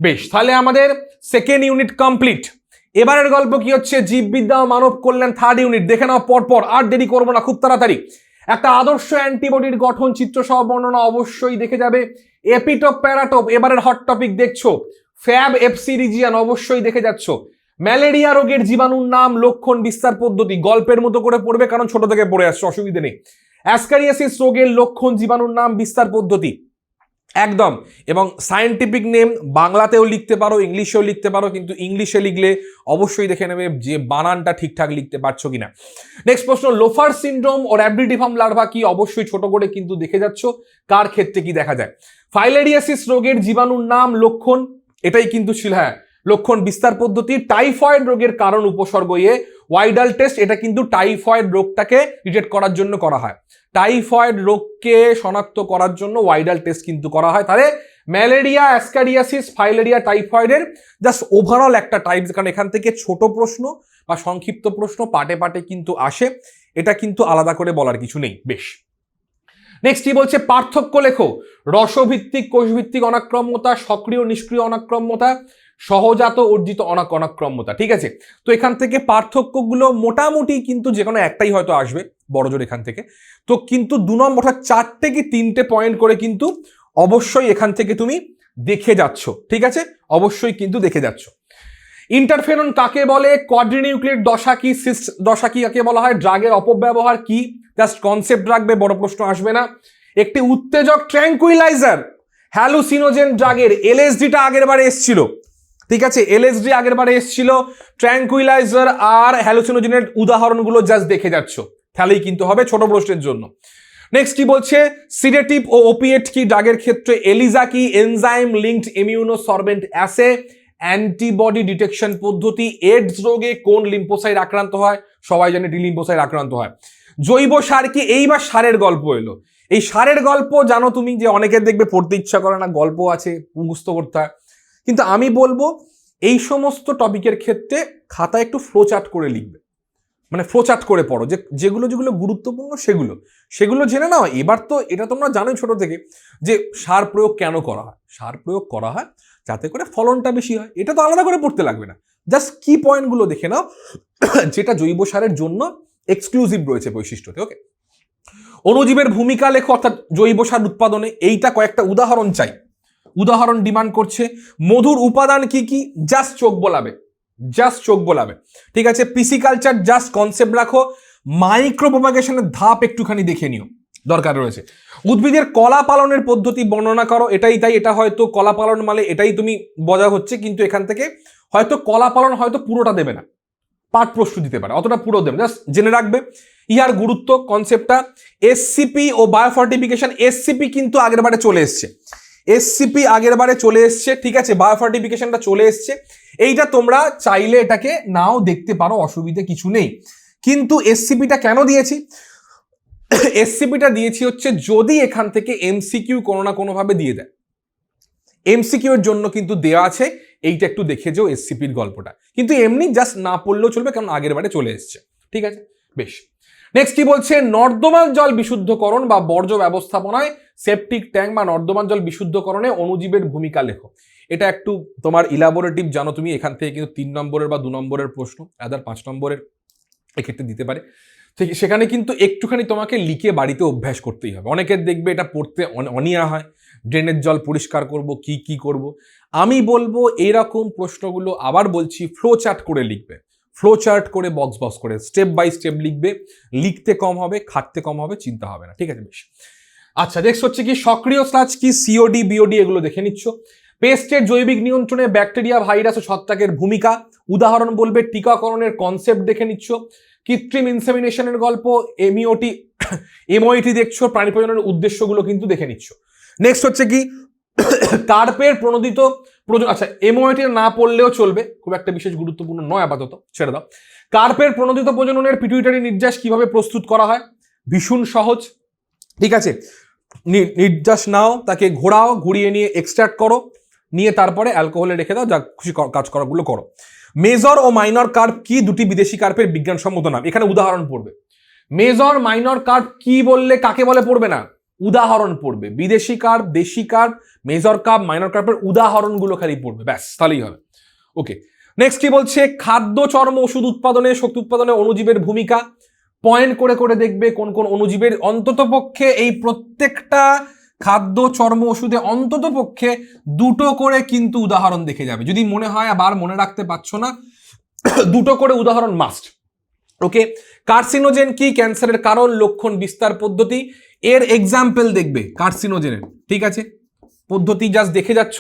বেশ, তাহলে আমাদের সেকেন্ড ইউনিট কমপ্লিট। এবারের গল্প কি হচ্ছে, জীববিদ্যা ও মানব কল্যাণ 3rd ইউনিট, দেখে নাও পরপর, আর দেরি করবো না, খুব তাড়াতাড়ি। একটা আদর্শ অ্যান্টিবডির গঠন চিত্র সহ বর্ণনা অবশ্যই দেখে যাবে। এপিটোপ প্যারাটোপ এবারের হট টপিক দেখছো। ফ্যাব এফসি রিজিয়ান অবশ্যই দেখে যাচ্ছ। ম্যালেরিয়া রোগের জীবাণুর নাম, লক্ষণ, বিস্তার পদ্ধতি গল্পের মতো করে পড়বে, কারণ ছোট থেকে পড়ে আসছে, অসুবিধা নেই। অ্যাসকারিয়াসিস রোগের লক্ষণ, জীবাণুর নাম, বিস্তার পদ্ধতি একদম। এবং সায়েন্টিফিক নেম বাংলাতেও লিখতে পারো, ইংলিশেও লিখতে পারো, কিন্তু ইংলিশে লিখলে অবশ্যই দেখে নেবে যে বানানটা ঠিকঠাক লিখতে পারছো কিনা। নেক্সট প্রশ্ন, লোফার সিনড্রোম ও র্যাবিডিফার্ম লার্ভা কি, অবশ্যই ছোট করে কিন্তু দেখে যাচ্ছ কার ক্ষেত্রে কি দেখা যায়। ফাইলেরিয়াসিস রোগের জীবাণুর নাম, লক্ষণ, এটাই কিন্তু ছিল, হ্যাঁ লক্ষণ, বিস্তার পদ্ধতি। টাইফয়েড রোগের কারণ উপসর্গ ওয়াইডাল টেস্ট, এটা কিন্তু টাইফয়েড রোগটাকে ডিটেক্ট করার জন্য করা হয়। টাইফয়েড রোগকে শনাক্ত করার জন্য ওয়াইডাল টেস্ট কিন্তু করা হয়। তাহলে ম্যালেরিয়া, অ্যাসকারিয়াসিস, ফাইলেরিয়া, টাইফয়েডের জাস্ট ওভারঅল একটা টাইপ, কারণ এখান থেকে ছোট প্রশ্ন বা সংক্ষিপ্ত প্রশ্ন পাটে পাটে কিন্তু আসে, এটা কিন্তু আলাদা করে বলার কিছু নেই। বেশ, নেক্সট কি বলছে, পার্থক্য লেখো। রসভিত্তিক কোষভিত্তিক অনাক্রম্যতা, সক্রিয় নিষ্ক্রিয় অনাক্রম্যতা, সহজাত অর্জিত অনাক্রম্যতা। ঠিক আছে, তো এখান থেকে পার্থক্যগুলো মোটামুটি কিন্তু যে কোনো একটাই হয়তো আসবে বড়জোর এখান থেকে। তো কিন্তু 2 নম্বর অর্থাৎ 4টে কি 3টে পয়েন্ট করে কিন্তু অবশ্যই এখান থেকে তুমি দেখে যাচ্ছ। ঠিক আছে, অবশ্যই কিন্তু দেখে যাচ্ছ। ইন্টারফেরন কাকে বলে, কোয়াড্রিনিউক্লিয়েট দশা কি, সিস্ট দশা কি কাকে বলা হয়, ড্রাগের অপব্যবহার কি, জাস্ট কনসেপ্ট রাখবে, বড় প্রশ্ন আসবে না। একটি উত্তেজক ট্র্যাঙ্কুইলাইজার হ্যালুসিনোজেন ড্রাগের, এলএসডিটা আগের বারে এসেছিল। ঠিক আছে, এলএসডি আগের বারে এসেছিল, ট্র্যাঙ্কুইলাইজার আর হ্যালুসিনোজেনের উদাহরণগুলো জাস্ট দেখে যাচ্ছ, তাহলেই কিন্তু হবে ছোট প্রশ্নের জন্য। নেক্সট কি বলছে, সিডেটিভ ও ওপিয়েট কি ড্রাগের ক্ষেত্রে, এলিজা কি, enzyme linked immunosorbent assay, antibody detection পদ্ধতি, এডস রোগে কোন লিম্ফোসাইট আক্রান্ত হয়, সবাই জানে টি লিম্ফোসাইট আক্রান্ত হয়। জৈব সার কি, এইবার সারের গল্প এলো। এই সারের গল্প জানো তুমি যে অনেকের দেখবে পড়তে ইচ্ছা করে না, গল্প আছে মুখস্থ করতে হয়, কিন্তু আমি বলবো এই সমস্ত টপিকের ক্ষেত্রে খাতা একটু ফ্লোচার্ট করে লিখবে, মানে ফ্লোচার্ট করে পড়ো, যে যেগুলো যেগুলো গুরুত্বপূর্ণ সেগুলো জেনে নাও। এবার তো এটা তোমরা জানোই ছোট থেকে যে সার প্রয়োগ কেন করা হয়। সার প্রয়োগ করা হয় যাতে করে ফলনটা বেশি হয়, এটা তো আলাদা করে পড়তে লাগবে না, জাস্ট কি পয়েন্টগুলো দেখে নাও যেটা জৈব সারের জন্য এক্সক্লুসিভ রয়েছে বৈশিষ্ট্যতে। ওকে, অণুজীবের ভূমিকা লেখো অর্থাৎ জৈব সার উৎপাদনে, এইটা কয়েকটা উদাহরণ চাই, উদাহরণ ডিমান্ড করছে। মধুর উপাদান কি কি, জাস্ট চোখ বোলাবে, জাস্ট চোখ বোলাবে। ঠিক আছে, পিসিকালচার জাস্ট কনসেপ্ট রাখো, মাইক্রো প্রপাগেশনের ধাপ একটুখানি দেখে নিও, দরকার রয়েছে। উদ্ভিদের কলা পালনের পদ্ধতি বর্ণনা করো, এটাই তাই, এটা হয়তো কলা পালন মানে এটাই তুমি বোঝা হচ্ছে, কিন্তু এখান থেকে হয়তো কলা পালন হয়তো পুরোটা দেবে না, পাঠ প্রশ্ন দিতে পারে, অতটা পুরো দেবে, জাস্ট জেনে রাখবে ইহার গুরুত্ব কনসেপ্টটা। এসসিপি ও বায়োফর্টিফিকেশন, এসসিপি কিন্তু আগের বারে চলে এসছে, এসসিপি আগের বারে চলে এসছে। ঠিক আছে, বায়োফর্টিফিকেশনটা চলে এসছে, এইটা তোমরা চাইলে এটাকে নাও দেখতে পারো, অসুবিধা কিছু নেই। কিন্তু এসসিপিটা কেন দিয়েছি, এসসিপিটা দিয়েছি হচ্ছে যদি এখান থেকে এমসিকিউ কোনো না কোনোভাবে দিয়ে দেয়, এমসিকিউ এর জন্য কিন্তু দেওয়া আছে, এইটা একটু দেখে যাও এসসিপির গল্পটা, কিন্তু এমনি জাস্ট না পড়লেও চলবে, কারণ আগের বারে চলে এসছে। ঠিক আছে, বেশ। নেক্সট কি বলছে, নর্দমার জল বিশুদ্ধকরণ বা বর্জ্য ব্যবস্থাপনায় সেপটিক ট্যাঙ্ক বা নর্দমার জল বিশুদ্ধকরণে অণুজীবের ভূমিকা লেখো। এটা একটু তোমার ইলাবোরেটিভ জানো তুমি, এখান থেকে কিন্তু 3 নম্বরের বা 2 নম্বরের প্রশ্ন, আদার 5 নম্বরের এক্ষেত্রে দিতে পারে। ঠিক, সেখানে কিন্তু একটুখানি তোমাকে লিখে বাড়িতে অভ্যাস করতেই হবে। অনেকের দেখবে এটা পড়তে অনীহা হয়, ড্রেনের জল পরিষ্কার করব কি করব। আমি বলবো এরকম প্রশ্নগুলো আবার বলছি ফ্লো চার্ট করে লিখবে, ফ্লো চার্ট করে বক্স করে স্টেপ বাই স্টেপ লিখবে, লিখতে কম হবে, খাটতে কম হবে, চিন্তা হবে না। ঠিক আছে, বেশ। আচ্ছা, নেক্সট হচ্ছে কি সক্রিয় স্লাজ কি, সিওডি বিওডি এগুলো দেখে নিচ্ছ। পেস্টের জৈবিক নিয়ন্ত্রণে ব্যাকটেরিয়া, ভাইরাস ও ছত্রাকের ভূমিকা, উদাহরণ বলবে, টিকাকরণের কনসেপ্ট দেখে নিচ্ছ। কৃত্রিম ইনসেমিনেশনের গল্প, এমওইটি দেখছো, প্রাণী প্রজননের উদ্দেশ্যগুলো কিন্তু দেখে নিচ্ছ। নেক্সট হচ্ছে কি কার্পের প্রণোদিত আচ্ছা এমওইটি না পড়লেও চলবে, খুব একটা বিশেষ গুরুত্বপূর্ণ নয়, আপাতত ছেড়ে দাও। কার্পের প্রণোদিত প্রজননের পিটুইটারি নির্যাস কিভাবে প্রস্তুত করা হয়, ভীষণ সহজ। ঠিক আছে, নির্যাস নাও, তাকে ঘোরাও, ঘুরিয়ে নিয়ে এক্সট্রাক্ট করো, নিয়ে তারপরে অ্যালকোহলে রেখে দাও, যা খুশি কাজ করাগুলো করো। মেজর ও মাইনর কার্প কি, দুটি বিদেশি কার্পের বিজ্ঞানসম্মত নাম, এখানে উদাহরণ পড়বে। মেজর মাইনর কার্প কি বললে কাকে বলে পড়বে না, উদাহরণ পড়বে। বিদেশি কার্প, দেশি কার্প, মেজর কার্প, মাইনর কার্পের উদাহরণগুলো খালি পড়বে, ব্যাস, তাহলেই হবে। ওকে, নেক্সট কি বলছে, খাদ্য চর্ম ওষুধ উৎপাদনে, শক্তি উৎপাদনে অণুজীবের ভূমিকা, পয়েন্ট করে করে দেখবে কোন কোন অণুজীবের, অন্তত পক্ষে এই প্রত্যেকটা খাদ্য চর্ম ওষুধে অন্তত পক্ষে 2টো করে কিন্তু উদাহরণ দেখে যাবে। যদি মনে হয় আবার মনে রাখতে পারছো না, 2টো করে উদাহরণ মাস্ট। ওকে, কার্সিনোজেন কি, ক্যান্সারের কারণ, লক্ষণ, বিস্তার পদ্ধতি, এর এক্সাম্পল দেখবে কার্সিনোজেনের। ঠিক আছে, পদ্ধতি জাস্ট দেখে যাচ্ছ।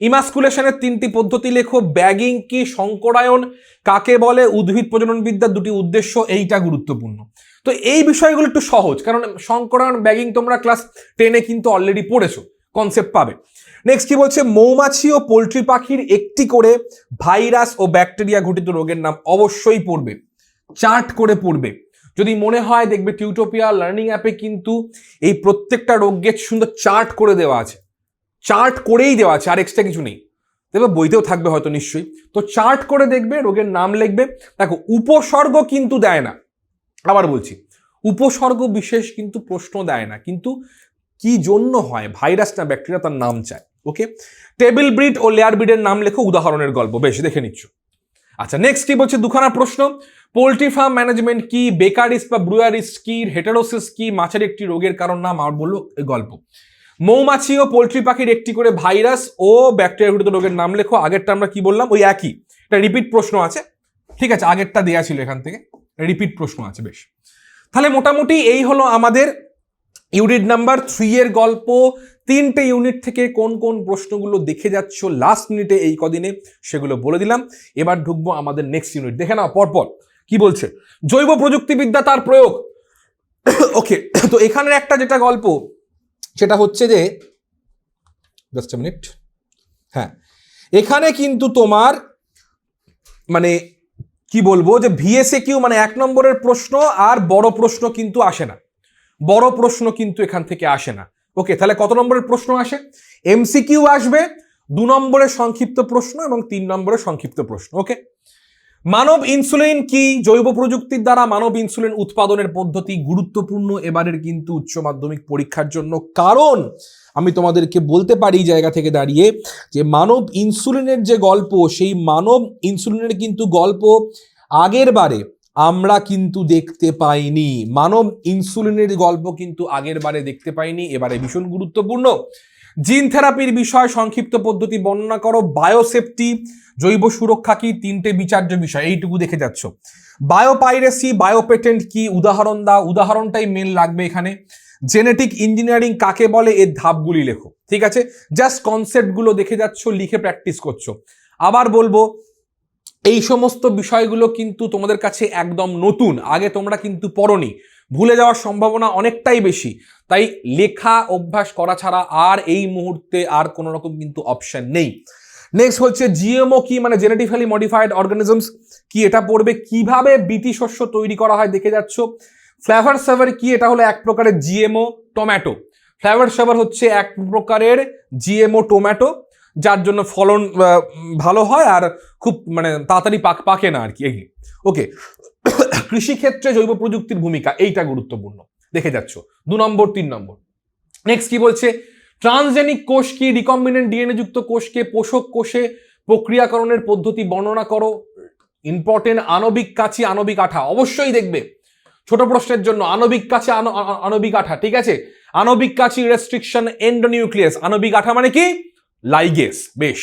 ইমাস্কুলেশনের 3টি পদ্ধতি লেখো। ব্যাগিং কি, সংকরায়ন কাকে বলে, উদ্ভিদ প্রজননবিদ্যার 2টি উদ্দেশ্য, এইটা গুরুত্বপূর্ণ। তো এই বিষয়গুলো একটু সহজ, কারণ সংকরায়ন ব্যাগিং তোমরা ক্লাস 10-এ কিন্তু অলরেডি পড়েছো, কনসেপ্ট পাবে। নেক্সট কি বলছে, মৌমাছি ও পোল্ট্রি পাখির একটি করে ভাইরাস ও ব্যাকটেরিয়া ঘটিত রোগের নাম। অবশ্যই পড়বে, চার্ট করে পড়বে। যদি মনে হয় দেখবে টিউটোপিয়া লার্নিং অ্যাপে কিন্তু এই প্রত্যেকটা রোগের সুন্দর চার্ট করে দেওয়া আছে, চার্ট করেই দেওয়া আছে, আর এক্সট্রা কিছু নেই। দেখবে বইতেও থাকবে হয়তো নিশ্চয়ই। তো চার্ট করে দেখবে, রোগের নাম লিখবে। দেখো উপসর্গ কিন্তু দেয় না, আবার বলছি উপসর্গ বিশেষ কিন্তু প্রশ্ন দেয় না, কিন্তু কি জন্য হয়, ভাইরাস না ব্যাকটেরিয়া, তার নাম চায়। ওকে, টেবিল ব্রিড ও লেয়ার ব্রিডের নাম লেখো, উদাহরণের গল্প। বেশ, দেখে নিচ্ছ। আচ্ছা, নেক্সট কি বলছে, 2খানা প্রশ্ন। পোল্ট্রি ফার্ম ম্যানেজমেন্ট কি, বেকারিস বা ব্রুয়ারিস কি, হেটারোসিস কি, মাছের একটি রোগের কারণ নাম, আর বললো এই গল্প। মৌমাছি ও পোল্ট্রি পাখির একটি করে ভাইরাস ও ব্যাকটেরিয়া ঘটিত রোগের নাম লেখো। আগেরটা আমরা কি বললাম, ওই একই, এটা রিপিট প্রশ্ন আছে। ঠিক আছে, আগেরটা দেয়া ছিল, এখান থেকে রিপিট প্রশ্ন আছে। বেশ, তাহলে মোটামুটি এই হলো আমাদের ইউনিট নাম্বার 3 এর গল্প। 3টে ইউনিট থেকে কোন কোন প্রশ্নগুলো দেখে যাচ্ছ লাস্ট মিনিটে এই কদিনে, সেগুলো বলে দিলাম। এবার ঢুকবো আমাদের নেক্সট ইউনিট, দেখে নাও পরপর কি বলছে। জৈব প্রযুক্তিবিদ্যা, তার প্রয়োগ। ওকে, তো এখানের একটা যেটা গল্প, সেটা হচ্ছে যে, জাস্ট মিনিট, হ্যাঁ, এখানে কিন্তু তোমার মানে কি বলবো, যে ভিএসএকিউ মানে 1 নম্বরের প্রশ্ন আর বড় প্রশ্ন কিন্তু আসে না, বড় প্রশ্ন কিন্তু এখান থেকে আসে না। ওকে, তাহলে কত নম্বরের প্রশ্ন আসে, এমসিকিউ আসবে, 2 নম্বরের সংক্ষিপ্ত প্রশ্ন এবং 3 নম্বরের সংক্ষিপ্ত প্রশ্ন। ওকে, মানব ইনসুলিন কি, জৈব প্রযুক্তির দ্বারা মানব ইনসুলিন উৎপাদনের পদ্ধতি। গুরুত্বপূর্ণ এবারের কিন্তু উচ্চ মাধ্যমিক পরীক্ষার জন্য, কারণ আমি তোমাদেরকে বলতে পারি এই জায়গা থেকে দাঁড়িয়ে যে মানব ইনসুলিনের যে গল্প, সেই মানব ইনসুলিনের কিন্তু গল্প আগের বারে আমরা কিন্তু দেখতে পাইনি। মানব ইনসুলিনের গল্প কিন্তু আগের বারে দেখতে পাইনি, এবারে ভীষণ গুরুত্বপূর্ণ। জিন থেরাপির বিষয়, সংক্ষিপ্ত পদ্ধতি বর্ণনা করো। বায়োসেফটি, জৈব সুরক্ষা কি, 3টে বিচার্য বিষয়, এইটুকু দেখে যাচ্ছ। বায়োপাইরেসি, বায়োপেটেন্ট কি, উদাহরণ দাও, উদাহরণটাই মেন লাগবে এখানে। জেনেটিক ইঞ্জিনিয়ারিং কাকে বলে, এর ধাপগুলি লেখো। ঠিক আছে, জাস্ট কনসেপ্টগুলো দেখে যাচ্ছ, লিখে প্র্যাকটিস করছো। আবার বলবো, এই সমস্ত বিষয়গুলো কিন্তু তোমাদের কাছে একদম নতুন, আগে তোমরা কিন্তু পড়োনি, ভুলে যাওয়ার সম্ভাবনা অনেকটাই বেশি। তাই লেখা অভ্যাস করা ছাড়া আর এই মুহূর্তে আর কোনো রকম কিন্তু অপশন নেই। নেক্সট হচ্ছে জিএমও কি, মানে জেনেটিক্যালি মডিফাইড অর্গানিজমস কি, এটা পড়বে। কিভাবে বিটি শস্য তৈরি করা হয় দেখে যাচ্ছ। ফ্লেভার সেভার কি, এটা হলো এক প্রকারের জিএমও টমেটো। ফ্লেভার সেভার হচ্ছে এক প্রকারের জিএমও টমেটো, যার জন্য ফলন ভালো হয় আর খুব মানে তাড়াতাড়ি পাকে না আর কি। ওকে, কৃষিক্ষেত্রে জৈব প্রযুক্তির ভূমিকা, এইটা গুরুত্বপূর্ণ, দেখে যাচ্ছ। 2 নম্বর 3 নম্বর। নেক্সট কি বলছে, ট্রান্সজেনিক কোষ কি, রিকম্বিনেন্ট ডিএনএ যুক্ত কোষকে পোষক কোষে প্রক্রিয়াকরণের পদ্ধতি বর্ণনা করো। ইম্পর্টেন্ট, আণবিক কাছি, আণবিক আঠা, অবশ্যই দেখবে ছোট প্রশ্নের জন্য। আণবিক কাছি, আণবিক আঠা, ঠিক আছে। আণবিক কাছি, রেস্ট্রিকশন এন্ডোনিউক্লিয়াস, আণবিক আঠা মানে কি, লাইগেস। বেশ,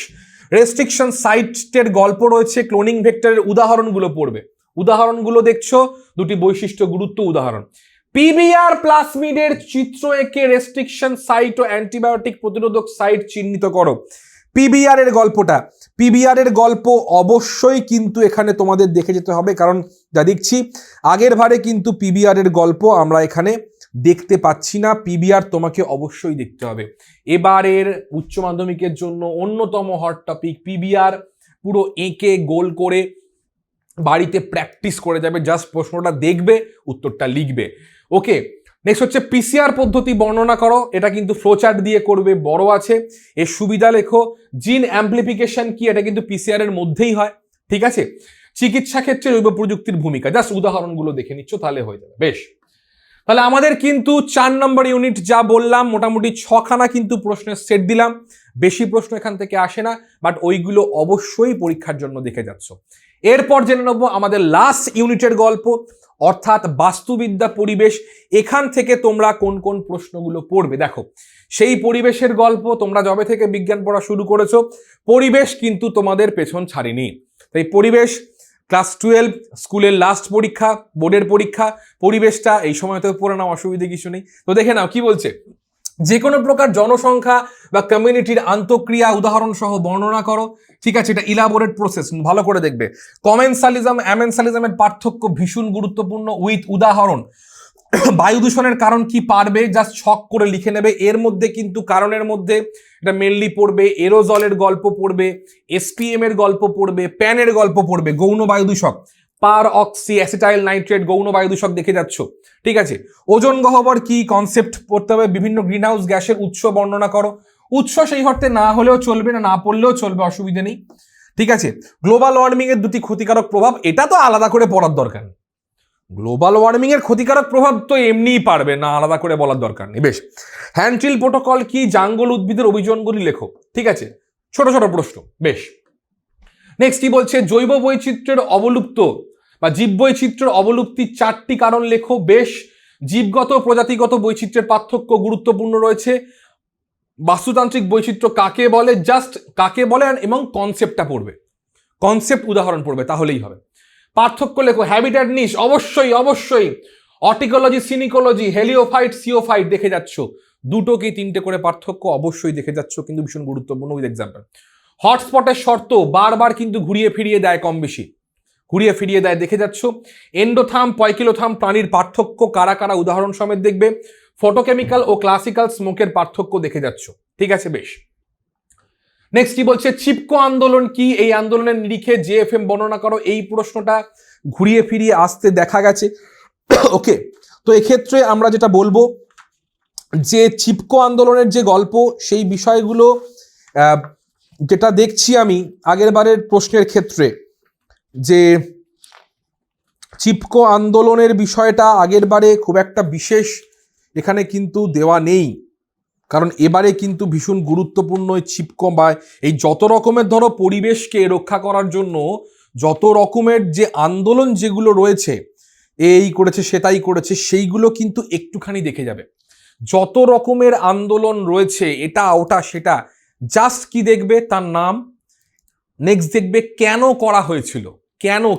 রেস্ট্রিকশন সাইটের গল্প রয়েছে। ক্লোনিং ভেক্টরের উদাহরণগুলো পড়বে, উদাহরণগুলো দেখছো, 2টি বৈশিষ্ট্য গুরুত্ব উদাহরণ। পিবিআর প্লাজমিডের চিত্র এঁকে রেস্ট্রিকশন সাইট ও অ্যান্টিবায়োটিক প্রতিরোধক সাইট চিহ্নিত করো। পিবিআর এর গল্পটা, পিবিআর এর গল্প অবশ্যই কিন্তু এখানে তোমাদের দেখে যেতে হবে, কারণ যা দেখছি আগের বারে কিন্তু পিবিআর এর গল্প আমরা এখানে দেখতে পাচ্ছি না। পিবিআর তোমাকে অবশ্যই দেখতে হবে। এবারের উচ্চ মাধ্যমিকের জন্য অন্যতম হট টপিক পিবিআর, পুরো এঁকে গোল করে বাড়িতে প্র্যাকটিস করে যাবে, জাস্ট প্রশ্নটা দেখবে, উত্তরটা লিখবে। ওকে, নেক্সট হচ্ছে পিসিআর পদ্ধতি বর্ণনা করো, এটা কিন্তু ফ্লোচার্ট দিয়ে করবে, বড় আছে, এর সুবিধা লেখো। জিন অ্যাম্প্লিফিকেশন কি, এটা কিন্তু পিসিআর এর মধ্যেই হয়। ঠিক আছে, চিকিৎসা ক্ষেত্রে জৈব প্রযুক্তির ভূমিকা, জাস্ট উদাহরণগুলো দেখে নিচ্ছ, তাহলে হয়ে যাবে। বেশ, তাহলে আমাদের কিন্তু 4 নম্বর ইউনিট যা বললাম, মোটামুটি 6খানা কিন্তু প্রশ্নের সেট দিলাম। বেশি প্রশ্ন এখান থেকে আসে না, বাট ওইগুলো অবশ্যই পরীক্ষার জন্য দেখে যাচ্ছ। এরপর জেনে নেবো আমাদের লাস্ট ইউনিটের গল্প, অর্থাৎ বাস্তুবিদ্যা, পরিবেশ, এখান থেকে তোমরা কোন কোন প্রশ্নগুলো পড়বে। দেখো, সেই পরিবেশের গল্প তোমরা যবে থেকে বিজ্ঞান পড়া শুরু করেছো, পরিবেশ কিন্তু তোমাদের পেছন ছাড়েনি। তাই পরিবেশ ক্লাস 12 স্কুলের লাস্ট পরীক্ষা, বোর্ডের পরীক্ষা, পরিবেশটা এই সময় তো পড়ে নাও, অসুবিধে কিছু নেই। তো দেখে নাও কি বলছে, যে কোনো প্রকার জনসংখ্যা বা কমিউনিটির আন্তঃক্রিয়া উদাহরণ সহ বর্ণনা করো। ঠিক আছে, এটা ইলাবোরেট প্রসেস, ভালো করে দেখবে। কমেন্সালিজম অ্যামেন্সালিজমের পার্থক্য ভীষণ গুরুত্বপূর্ণ, উইথ উদাহরণ। বায়ু দূষণের কারণ কি পারবে, জাস্ট ছক করে লিখে নেবে। এর মধ্যে কিন্তু কারণের মধ্যে এটা মেনলি পড়বে, এরোজলের গল্প পড়বে, এসপিএম এর গল্প পড়বে, প্যানের গল্প পড়বে, গৌণ বায়ু দূষক, পার অক্সি অ্যাসিটাইল নাইট্রেট গৌণ বায়ু দূষক দেখে যাচ্ছ। ঠিক আছে, ওজোন গহ্বর কি কনসেপ্ট পড়তে হবে, বিভিন্ন গ্রিনহাউস গ্যাসের উৎস বর্ণনা করো। উৎস সেই অর্থে না হলেও চলবে, না পড়লেও চলবে, অসুবিধা নেই। ঠিক আছে, গ্লোবাল ওয়ার্মিং এর দুটি ক্ষতিকারক প্রভাব, এটা তো আলাদা করে পড়ার দরকার নেই। গ্লোবাল ওয়ার্মিং এর ক্ষতিকারক প্রভাব তো এমনিই পারবে, না আলাদা করে বলার দরকার নেই। বেশ, হ্যান্ডট্রিল প্রোটোকল কি, জাঙ্গল উদ্ভিদের অভিযোজনগুলি লেখো। ঠিক আছে, ছোট ছোট প্রশ্ন। বেশ, নেক্সট কি বলছে, জৈব বৈচিত্র্যের অবলুপ্ত বা জীববৈচিত্র্যের অবলুপ্তির 4টি কারণ লেখো। বেশ, জীবগত প্রজাতিগত বৈচিত্র্যের পার্থক্য গুরুত্বপূর্ণ রয়েছে। বাস্তুতান্ত্রিক বৈচিত্র্য কাকে বলে, জাস্ট কাকে বলে এবং কনসেপ্টটা পড়বে, কনসেপ্ট উদাহরণ পড়বে, তাহলেই হবে। পার্থক্য লেখো, হ্যাবিট্যাট নিশ, অবশ্যই অবশ্যই। অটিকোলজি, সিনিকোলজি, হেলিওফাইট, সিওফাইট দেখে যাচ্ছ, দুটো কি তিনটে করে পার্থক্য অবশ্যই দেখে যাচ্ছ, কিন্তু ভীষণ গুরুত্বপূর্ণ উইথ এক্সাম্পল। হটস্পটের শর্ত বারবার কিন্তু ঘুরিয়ে ফিরিয়ে দেয়, কম বেশি ঘুরিয়ে ফিরিয়ে দেয়, দেখে যাচ্ছ। এন্ডোথার্ম, পয়কিলোথার্ম প্রাণীর পার্থক্য কারা কারা উদাহরণ সমেত দেখবে। ফটোকেমিক্যাল ও ক্লাসিক্যাল স্মোকের পার্থক্য দেখে যাচ্ছ। ঠিক আছে, বেশ। নেক্সট কি বলছে, চিপকো আন্দোলন কি, এই আন্দোলনের নিরিখে জেএফএম বর্ণনা করো। এই প্রশ্নটা ঘুরিয়ে ফিরিয়ে আসতে দেখা গেছে। ওকে, তো এক্ষেত্রে আমরা যেটা বলবো যে চিপকো আন্দোলনের যে গল্প, সেই বিষয়গুলো যেটা দেখছি আমি আগের বারের প্রশ্নের ক্ষেত্রে, যে চিপকো আন্দোলনের বিষয়টা আগের বারে খুব একটা বিশেষ এখানে কিন্তু দেওয়া নেই, কারণ এবারে কিন্তু ভীষণ গুরুত্বপূর্ণ চিপকো বা এই যত রকমের ধরো পরিবেশকে রক্ষা করার জন্য যত রকমের যে আন্দোলন যেগুলো রয়েছে, এই করেছে সেটাই করেছে, সেইগুলো কিন্তু একটুখানি দেখে যাবে। যত রকমের আন্দোলন রয়েছে, এটা ওটা সেটা, জাস্ট কি দেখবে, তার নাম। নেক্সট দেখবে কেন করা হয়েছিল,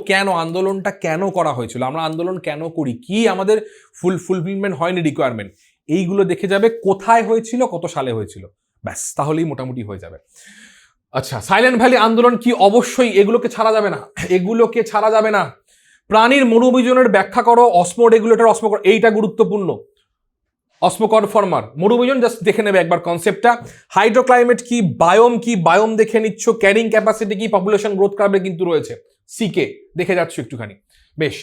কেন আন্দোলনটা কেন করা হয়েছিল, আমরা আন্দোলন কেন করি, কি আমাদের ফুলফিলমেন্ট হয়নি রিকোয়ারমেন্ট, এইগুলো দেখে যাবে। কোথায় হয়েছিল, কত সালে হয়েছিল, ব্যাস, তাহলেই মোটামুটি হয়ে যাবে। আচ্ছা, সাইলেন্ট ভ্যালি আন্দোলন কি, অবশ্যই এগুলোকে ছাড়া যাবে না, এগুলোকে ছাড়া যাবে না। প্রাণীর মনোবিজনের ব্যাখ্যা করো, অসমো রেগুলেটর, এইটা গুরুত্বপূর্ণ। অসমোকনফর্মার, মরুবিজন জাস্ট দেখে নেবে একবার কনসেপ্টটা। হাইড্রোক্লাইমেট কি, বায়োম দেখে নিচ্ছ। ক্যারিং ক্যাপাসিটি কি, পপুলেশন গ্রোথ কার্ভে কিন্তু রয়েছে, সিকে দেখে যাচ্ছ একটুখানি। বেশ,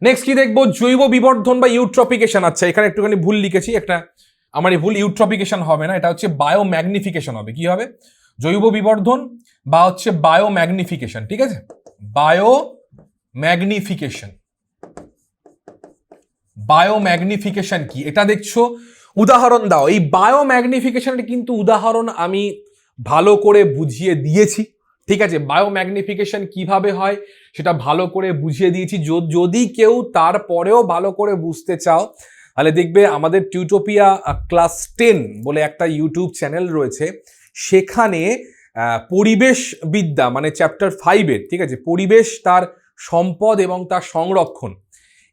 নেক্সট কি দেখবো, জৈব বিবর্ধন বা ইউট্রপিকেশন। আচ্ছা, এখানে একটুখানি ভুল লিখেছি, একটা আমার এই ভুল, ইউট্রপিকেশন হবে না, এটা হচ্ছে বায়োম্যাগনিফিকেশন হবে। কি হবে, জৈব বিবর্ধন বা হচ্ছে বায়োম্যাগনিফিকেশন। ঠিক আছে, বায়োম্যাগনিফিকেশন। বায়োম্যাগনিফিকেশন কি, এটা দেখছো, উদাহরণ দাও। এই বায়োম্যাগনিফিকেশনের কিন্তু উদাহরণ আমি ভালো করে বুঝিয়ে দিয়েছি। ঠিক আছে, বায়োম্যাগনিফিকেশন কিভাবে হয় সেটা ভালো করে বুঝিয়ে দিয়েছি। যদি কেউ তারপরেও ভালো করে বুঝতে চাও, তাহলে দেখবে আমাদের টিউটোপিয়া ক্লাস 10 বলে একটা ইউটিউব চ্যানেল রয়েছে, সেখানে পরিবেশ বিদ্যা মানে চ্যাপ্টার 5-এর, ঠিক আছে, পরিবেশ, তার সম্পদ এবং তার সংরক্ষণ,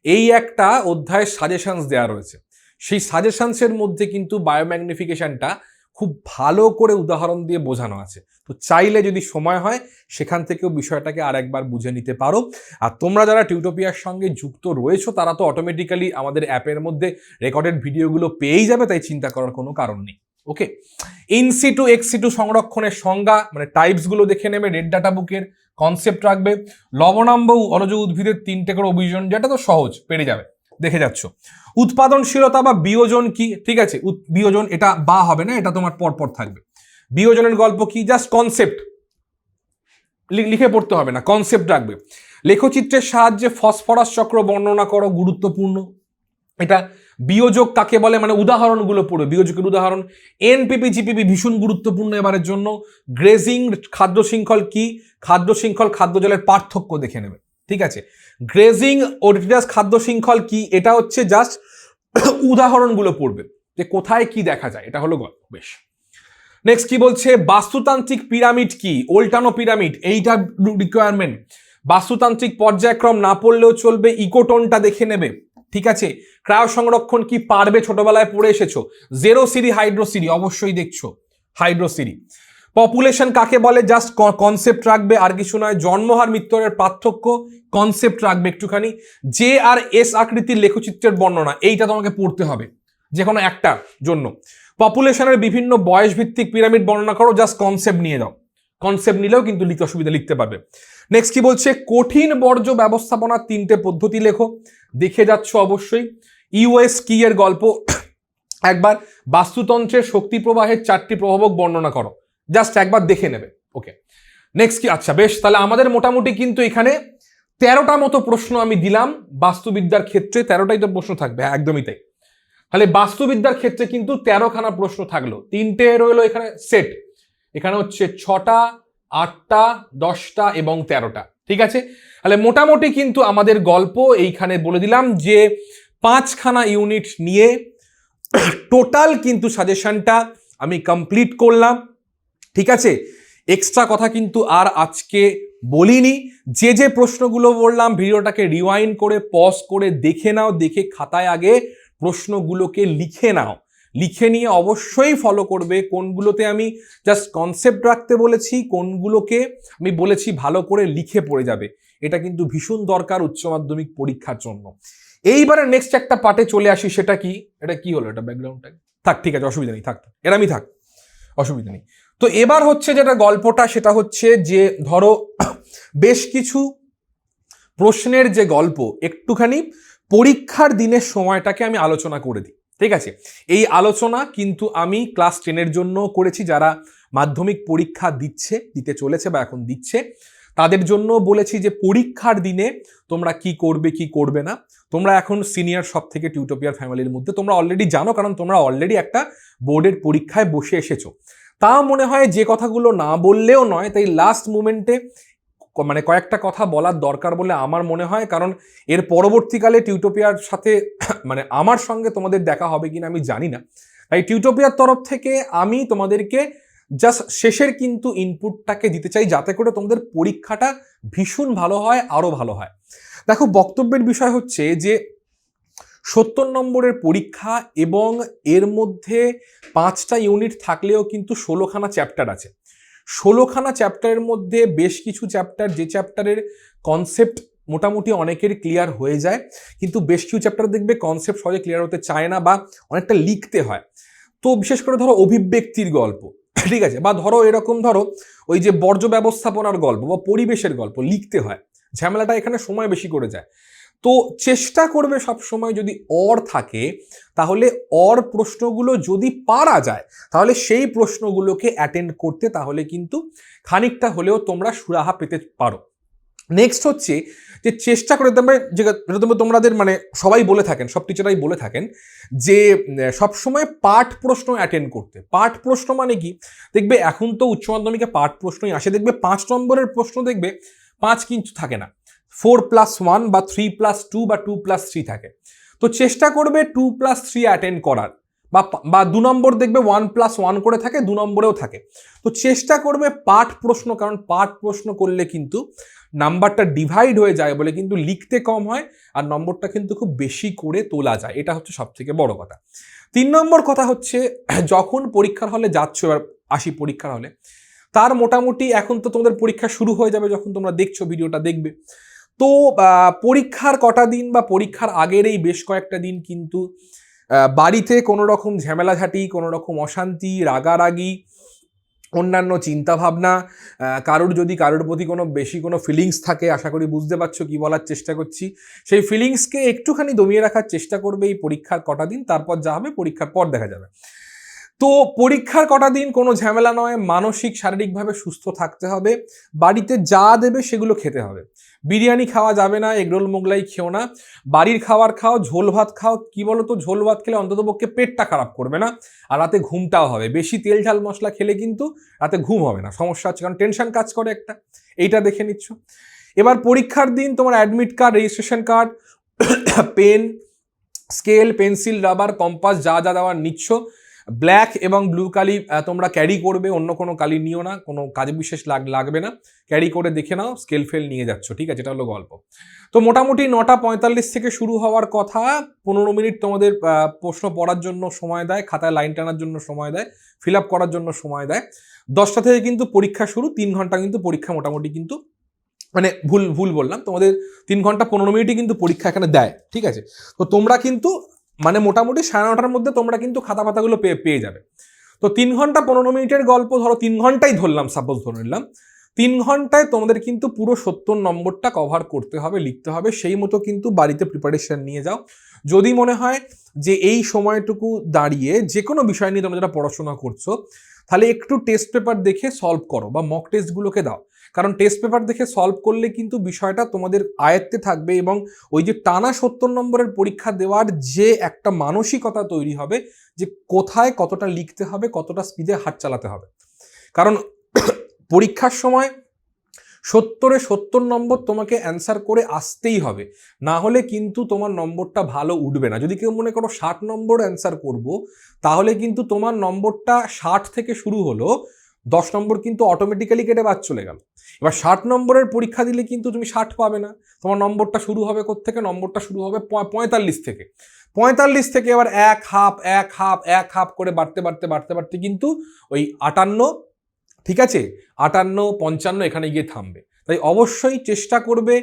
এই একটা অধ্যায়ের সাজেশনস দেওয়া রয়েছে। সেই সাজেশনসের মধ্যে কিন্তু বায়োম্যাগনিফিকেশনটা খুব ভালো করে উদাহরণ দিয়ে বোঝানো আছে। তো চাইলে যদি সময় হয় সেখান থেকেও বিষয়টাকে আর একবার বুঝে নিতে পারো। আর তোমরা যারা টিউটোপিয়ার সঙ্গে যুক্ত রয়েছো, তারা তো অটোমেটিক্যালি আমাদের অ্যাপের মধ্যে রেকর্ডেড ভিডিওগুলো পেয়েই যাবে, তাই চিন্তা করার কোনো কারণ নেই। ওকে, ইনসিটু এক্সিটু সংরক্ষণের সংজ্ঞা মানে টাইপসগুলো দেখে নেবে, রেড ডাটা বুকের কনসেপ্ট রাখবে। লবণাম্ব অনজ উদ্ভিদের 3টে করে অভিযোজন, যেটা তো সহজ, পেরে যাবে, দেখে যাচ্ছ। উৎপাদনশীলতা বা বিয়োজন কি, ঠিক আছে, বিয়োজন, এটা বা হবে না, এটা তোমার পরপর থাকবে। বিয়োজনের গল্প কি, জাস্ট কনসেপ্ট লিখে পড়তে হবে না, কনসেপ্ট রাখবে। লেখচিত্রের সাহায্যে ফসফরাস চক্র বর্ণনা করো, গুরুত্বপূর্ণ এটা। বিয়োজক কাকে বলে মানে উদাহরণগুলো পড়বে, বিয়োজকের উদাহরণ। এনপিপি জিপিপি ভীষণ গুরুত্বপূর্ণ এবারের জন্য। গ্রেজিং, খাদ্য শৃঙ্খল কি, খাদ্য শৃঙ্খল খাদ্য জলের পার্থক্য দেখে নেবে। ঠিক আছে। গ্রেজিং ওডিটাস খাদ্য শৃঙ্খল কি, এটা হচ্ছে জাস্ট উদাহরণগুলো পড়বে যে কোথায় কি দেখা যায়, এটা হলো গল্প। বেশ, নেক্সট কি বলছে, বাস্তুতান্ত্রিক পিরামিড কি, ওল্টানো পিরামিড, এইটা রিকোয়ারমেন্ট। বাস্তুতান্ত্রিক পর্যায়ক্রম না পড়লেও চলবে, ইকোটোনটা দেখে নেবে। ঠিক আছে, ক্রায় সংরক্ষণ কি পারবে, ছোটবেলায় পড়ে এসেছো। জেরো সিরি হাইড্রোসিরি অবশ্যই দেখছো, হাইড্রোসিরি। পপুলেশন কাকে বলে, জাস্ট কনসেপ্ট রাখবে, আর কিছু নয়। জন্মহার মৃত্যুহারের পার্থক্য, কনসেপ্ট রাখবে একটুখানি। জে আর এস আকৃতির লেখচিত্রের বর্ণনা, এইটা তোমাকে পড়তে হবে যে কোনো একটা জন্য। পপুলেশনের বিভিন্ন বয়স ভিত্তিক পিরামিড বর্ণনা করো, জাস্ট কনসেপ্ট নিয়ে যাও, কনসেপ্ট নিলেও কিন্তু লিখতে অসুবিধা, লিখতে পারবে। নেক্সট কি বলছে, কঠিন বর্জ্য ব্যবস্থাপনার 3টে পদ্ধতি লেখো, দেখে যাচ্ছ অবশ্যই। ইউএস কি এর গল্প একবার। বাস্তুতন্ত্রের শক্তি প্রবাহের 4টি প্রভাবক বর্ণনা করো, জাস্ট একবার দেখে নেবে। ওকে, নেক্সট কি, আচ্ছা বেশ, তাহলে আমাদের মোটামুটি কিন্তু এখানে 13টা মতো প্রশ্ন আমি দিলাম বাস্তুবিদ্যার ক্ষেত্রে, 13টাই তো প্রশ্ন থাকবে, একদমই তাই। তাহলে বাস্তুবিদ্যার ক্ষেত্রে কিন্তু 13খানা প্রশ্ন থাকলো, 3টে রইলো এখানে সেট, এখানে হচ্ছে 6টা, 8টা, 10টা এবং 13টা। ঠিক আছে, তাহলে মোটামুটি কিন্তু আমাদের গল্প এইখানে বলে দিলাম যে 5খানা ইউনিট নিয়ে টোটাল কিন্তু সাজেশনটা আমি কমপ্লিট করলাম। ঠিক আছে, এক্সট্রা কথা কিন্তু আর আজকে বলিনি। যে যে প্রশ্নগুলো বললাম ভিডিওটাকে রিওয়াইন্ড করে পজ করে দেখে নাও, দেখে খাতায় আগে প্রশ্নগুলোকে লিখে নাও, লিখে নিয়ে অবশ্যই ফলো করবে কোনগুলোতে আমি জাস্ট কনসেপ্ট রাখতে বলেছি, কোনগুলোকে আমি বলেছি ভালো করে লিখে পড়ে যাবে। এটা কিন্তু ভীষণ দরকার উচ্চ মাধ্যমিক পরীক্ষার জন্য। এইবারে নেক্সট একটা পার্টে চলে আসি, সেটা কি, এটা কি হলো, এটা ব্যাকগ্রাউন্ডটা থাক, ঠিক আছে অসুবিধা নেই, থাক এরামই থাক, অসুবিধা নেই। তো এবার হচ্ছে যেটা গল্পটা, সেটা হচ্ছে যে ধরো বেশ কিছু প্রশ্নের যে গল্প, একটুখানি পরীক্ষার দিনের সময়টাকে আমি আলোচনা করে দিই। ঠিক আছে, এই আলোচনা কিন্তু আমি ক্লাস 10-এর জন্য করেছি, যারা মাধ্যমিক পরীক্ষা দিতে চলেছে বা এখন দিচ্ছে, তাদের জন্য বলেছি যে পরীক্ষার দিনে তোমরা কি করবে কি করবে না। তোমরা এখন সিনিয়র সব থেকে টিউটোপিয়ার ফ্যামিলির মধ্যে, তোমরা অলরেডি জানো, কারণ তোমরা অলরেডি একটা বোর্ডের পরীক্ষায় বসে এসেছো। তা মনে হয় যে কথাগুলো না বললেও নয়, তাই লাস্ট মোমেন্টে মানে কয়েকটা কথা বলার দরকার বলে আমার মনে হয়, কারণ এর পরবর্তীকালে টিউটোপিয়ার সাথে মানে আমার সঙ্গে তোমাদের দেখা হবে কিনা আমি জানি না। তাই টিউটোপিয়ার তরফ থেকে আমি তোমাদেরকে জাস্ট শেষের কিন্তু ইনপুটটাকে দিতে চাই, যাতে করে তোমাদের পরীক্ষাটা ভীষণ ভালো হয়, আরো ভালো হয়। দেখো, বক্তব্যের বিষয় হচ্ছে যে 70 নম্বরের পরীক্ষা এবং এর মধ্যে 5টা ইউনিট থাকলেও কিন্তু 16খানা চ্যাপ্টার আছে। 16খানা চ্যাপ্টারের মধ্যে বেশ কিছু চ্যাপ্টার, যে চ্যাপ্টারের কনসেপ্ট মোটামুটি অনেকের ক্লিয়ার হয়ে যায়, কিন্তু বেশ কিছু চ্যাপ্টার দেখবে কনসেপ্ট সহজে ক্লিয়ার হতে চায় না বা অনেকটা লিখতে হয়। তো বিশেষ করে ধরো অভিব্যক্তির গল্প, ঠিক আছে, বা ধরো এরকম ধরো ওই যে বর্জ্য ব্যবস্থাপনার গল্প বা পরিবেশের গল্প লিখতে হয়, ঝামেলাটা এখানে সময় বেশি করে যায়। তো চেষ্টা করবে সব সময় যদি অর থাকে, তাহলে অর প্রশ্নগুলো যদি পারা যায়, তাহলে সেই প্রশ্নগুলোকে অ্যাটেন্ড করতে, তাহলে কিন্তু খানিকটা হলেও তোমরা সুরাহা পেতে পারো। নেক্সট হচ্ছে যে চেষ্টা করে তোমাদের মানে সবাই বলে থাকেন, সব টিচারাই বলে থাকেন যে সবসময় পাঠ প্রশ্ন অ্যাটেন্ড করতে। পাঠ প্রশ্ন মানে কি, দেখবে এখন তো উচ্চ মাধ্যমিকে পাঠ প্রশ্নই আসে, দেখবে 5 নম্বরের প্রশ্ন দেখবে 5 কিন্তু থাকে না, 4+1 বা 3+2 বা 2+3 থাকে। তো চেষ্টা করবে 2+3 অ্যাটেন্ড করার, বা 2 নম্বর দেখবে 1+1 করে থাকে, 2 নম্বরেও থাকে। তো চেষ্টা করবে পাঠ প্রশ্ন, কারণ পাঠ প্রশ্ন করলে কিন্তু নাম্বারটা ডিভাইড হয়ে যায় বলে কিন্তু লিখতে কম হয়, আর নম্বরটা কিন্তু খুব বেশি করে তোলা যায়। এটা হচ্ছে সব থেকে বড় কথা। 3 নম্বর কথা হচ্ছে, যখন পরীক্ষার হলে যাচ্ছ, এবার আসি পরীক্ষার হলে, তার মোটামুটি এখন তো তোমাদের পরীক্ষা শুরু হয়ে যাবে যখন তোমরা দেখছো, ভিডিওটা দেখবে। তো পরীক্ষার কটা দিন বা পরীক্ষার আগের এই বেশ কয়েকটা দিন কিন্তু বাড়িতে কোনো রকম ঝামেলাঝাটি, কোনো রকম অশান্তি, রাগারাগি, অন্যান্য চিন্তাভাবনা, কারোর যদি কারোর প্রতি কোনো বেশি কোনো ফিলিংস থাকে, আশা করি বুঝতে পারছো কি বলার চেষ্টা করছি, সেই ফিলিংসকে একটুখানি দমিয়ে রাখার চেষ্টা করবে এই পরীক্ষার কটা দিন, তারপর যা হবে পরীক্ষার পর দেখা যাবে। তো পরীক্ষার কটা দিন কোনো ঝামেলা নয়, মানসিক শারীরিকভাবে সুস্থ থাকতে হবে, বাড়িতে যা দেবে সেগুলো খেতে হবে। বিরিয়ানি খাওয়া যাবে না, এগরোল মোগলাই খেও না, বাড়ির খাবার খাও, ঝোল ভাত খাও। কি বলো তো, ঝোল ভাত খেলে অন্ততপক্ষে পেটটা খারাপ করবে না, আর রাতে ঘুমটাও হবে। বেশি তেল ঝাল মশলা খেলে কিন্তু রাতে ঘুম হবে না, সমস্যা হচ্ছে, কারণ টেনশন কাজ করে একটা, এইটা দেখে নিচ্ছ। এবার পরীক্ষার দিন তোমার admit card, registration card, pen, scale, pencil, rubber, compass যা যা দেওয়ার নিচ্ছ, ব্ল্যাক এবং ব্লু কালি তোমরা ক্যারি করবে, অন্য কোনো কালি নিও না, কোনো কাজে বিশেষ লাগবে না, ক্যারি করে দেখে নাও, স্কেল ফেল নিয়ে যাচ্ছ, ঠিক আছে, এটা হলো গল্প। তো মোটামুটি 9:45 থেকে শুরু হওয়ার কথা, 15 মিনিট তোমাদের প্রশ্ন পড়ার জন্য সময় দেয়, খাতায় লাইন টানার জন্য সময় দেয়, ফিল আপ করার জন্য সময় দেয়। 10টা থেকে কিন্তু পরীক্ষা শুরু, 3 ঘন্টা কিন্তু পরীক্ষা মোটামুটি কিন্তু, মানে ভুল বললাম, তোমাদের 3 ঘন্টা 15 মিনিটই কিন্তু পরীক্ষা এখানে দেয়, ঠিক আছে। তো তোমরা কিন্তু মানে মোটামুটি 9:30টার মধ্যে তোমরা কিন্তু খাতা পাতাগুলো পেয়ে যাবে। তো 3 ঘন্টা 15 মিনিটের গল্প, ধরো 3 ঘন্টাই ধরলাম, সাপোজ ধরে নিলাম, 3 ঘন্টায় তোমাদের কিন্তু পুরো 70 নম্বরটা কভার করতে হবে, লিখতে হবে। সেই মতো কিন্তু বাড়িতে প্রিপারেশন নিয়ে যাও। যদি মনে হয় যে এই সময়টুকু দাঁড়িয়ে যে কোনো বিষয় নিয়ে তোমরা যারা পড়াশোনা করছো, তাহলে একটু টেস্ট পেপার দেখে সলভ করো বা মক টেস্টগুলোকে দাও। কারণ টেস্ট পেপার দেখে সলভ করলে কিন্তু বিষয়টা তোমাদের আয়ত্তে থাকবে, এবং ওই যে টানা 70 নম্বরের পরীক্ষা দেওয়ার যে একটা মানসিকতা তৈরি হবে, যে কোথায় কতটা লিখতে হবে, কতটা স্পিডে হাত চালাতে হবে। কারণ পরীক্ষার সময় 70 নম্বর তোমাকে অ্যান্সার করে আসতেই হবে, না হলে কিন্তু তোমার নম্বরটা ভালো উঠবে না। যদি কেউ মনে করো 60 নম্বর অ্যান্সার করব, তাহলে কিন্তু তোমার নম্বরটা 60 থেকে শুরু হলো, 10 নম্বর কিন্তু অটোমেটিক্যালি কেটে বাদ চলে গেল। এবার 60 নম্বরের পরীক্ষা দিলে কিন্তু তুমি 60 পাবে না, তোমার নম্বরটা শুরু হবে কোত্থেকে? নম্বরটা শুরু হবে 45 থেকে। 45 থেকে এবার এক হাফ করে বাড়তে কিন্তু ওই 58, ঠিক আছে, 58, 55 এখানে গিয়ে থামবে। তাই অবশ্যই চেষ্টা করবে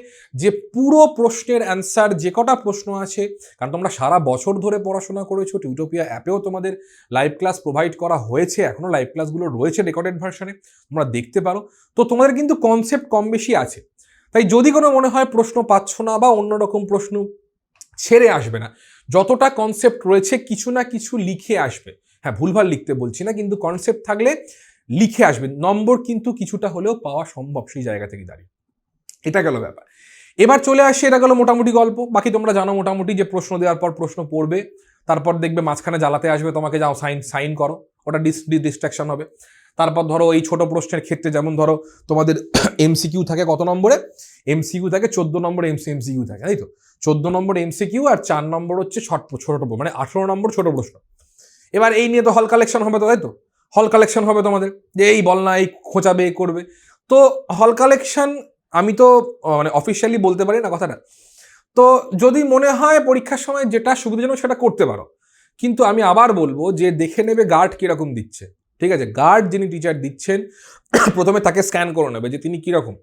যে পুরো প্রশ্নের অ্যান্সার, যে কটা প্রশ্ন আছে, কারণ তোমরা সারা বছর ধরে পড়াশোনা করেছো, টিউটোপিয়া অ্যাপেও তোমাদের লাইভ ক্লাস প্রোভাইড করা হয়েছে, এখনও লাইভ ক্লাসগুলো রয়েছে রেকর্ডেড ভার্সনে, তোমরা দেখতে পারো। তো তোমাদের কিন্তু কনসেপ্ট কম বেশি আছে। তাই যদি কোনো মনে হয় প্রশ্ন পাচ্ছ না বা অন্যরকম প্রশ্ন, ছেড়ে আসবে না। যতটা কনসেপ্ট রয়েছে কিছু না কিছু লিখে আসবে। হ্যাঁ, ভুলভাল লিখতে বলছি না, কিন্তু কনসেপ্ট থাকলে লিখে আসবে, নম্বর কিন্তু কিছুটা হলেও পাওয়া সম্ভব সেই জায়গা থেকে দাঁড়িয়ে। এটা গেল ব্যাপার। এবার চলে আসে, এটা গেল মোটামুটি গল্প। বাকি তোমরা জানো মোটামুটি যে প্রশ্ন দেওয়ার পর প্রশ্ন পড়বে, তারপর দেখবে মাঝখানে জ্বালাতে আসবে তোমাকে, যাও সাইন করো, ওটা ডিস্ট্রাকশন হবে। তারপর ধরো এই ছোট প্রশ্নের ক্ষেত্রে, যেমন ধরো তোমাদের এমসিকিউ থাকে কত নম্বরে? এমসিকিউ থাকে 14 নম্বর এমসিকিউ থাকে, তাই তো? 14 নম্বর এমসিকিউ আর 4 নম্বর হচ্ছে ছোট, মানে 18 নম্বর ছোট প্রশ্ন। এবার এই নিয়ে তো হল কালেকশন হবে, তো তাই তো? হল কালেকশন হবে তোমাদের, যে এই বল না, এই খোঁচাবে, এই করবে। তো হল কালেকশন আমি তো মানে অফিসিয়ালি বলতে পারি না কথাটা। তো যদি মনে হয় পরীক্ষার সময় যেটা সুবিধাজনক সেটা করতে পারো, কিন্তু আমি আবার বলবো যে দেখে নেবে গার্ড কিরকম দিচ্ছে, ঠিক আছে? গার্ড যিনি টিচার দিচ্ছেন, প্রথমে তাকে স্ক্যান করে নেবে যে তিনি কিরকম,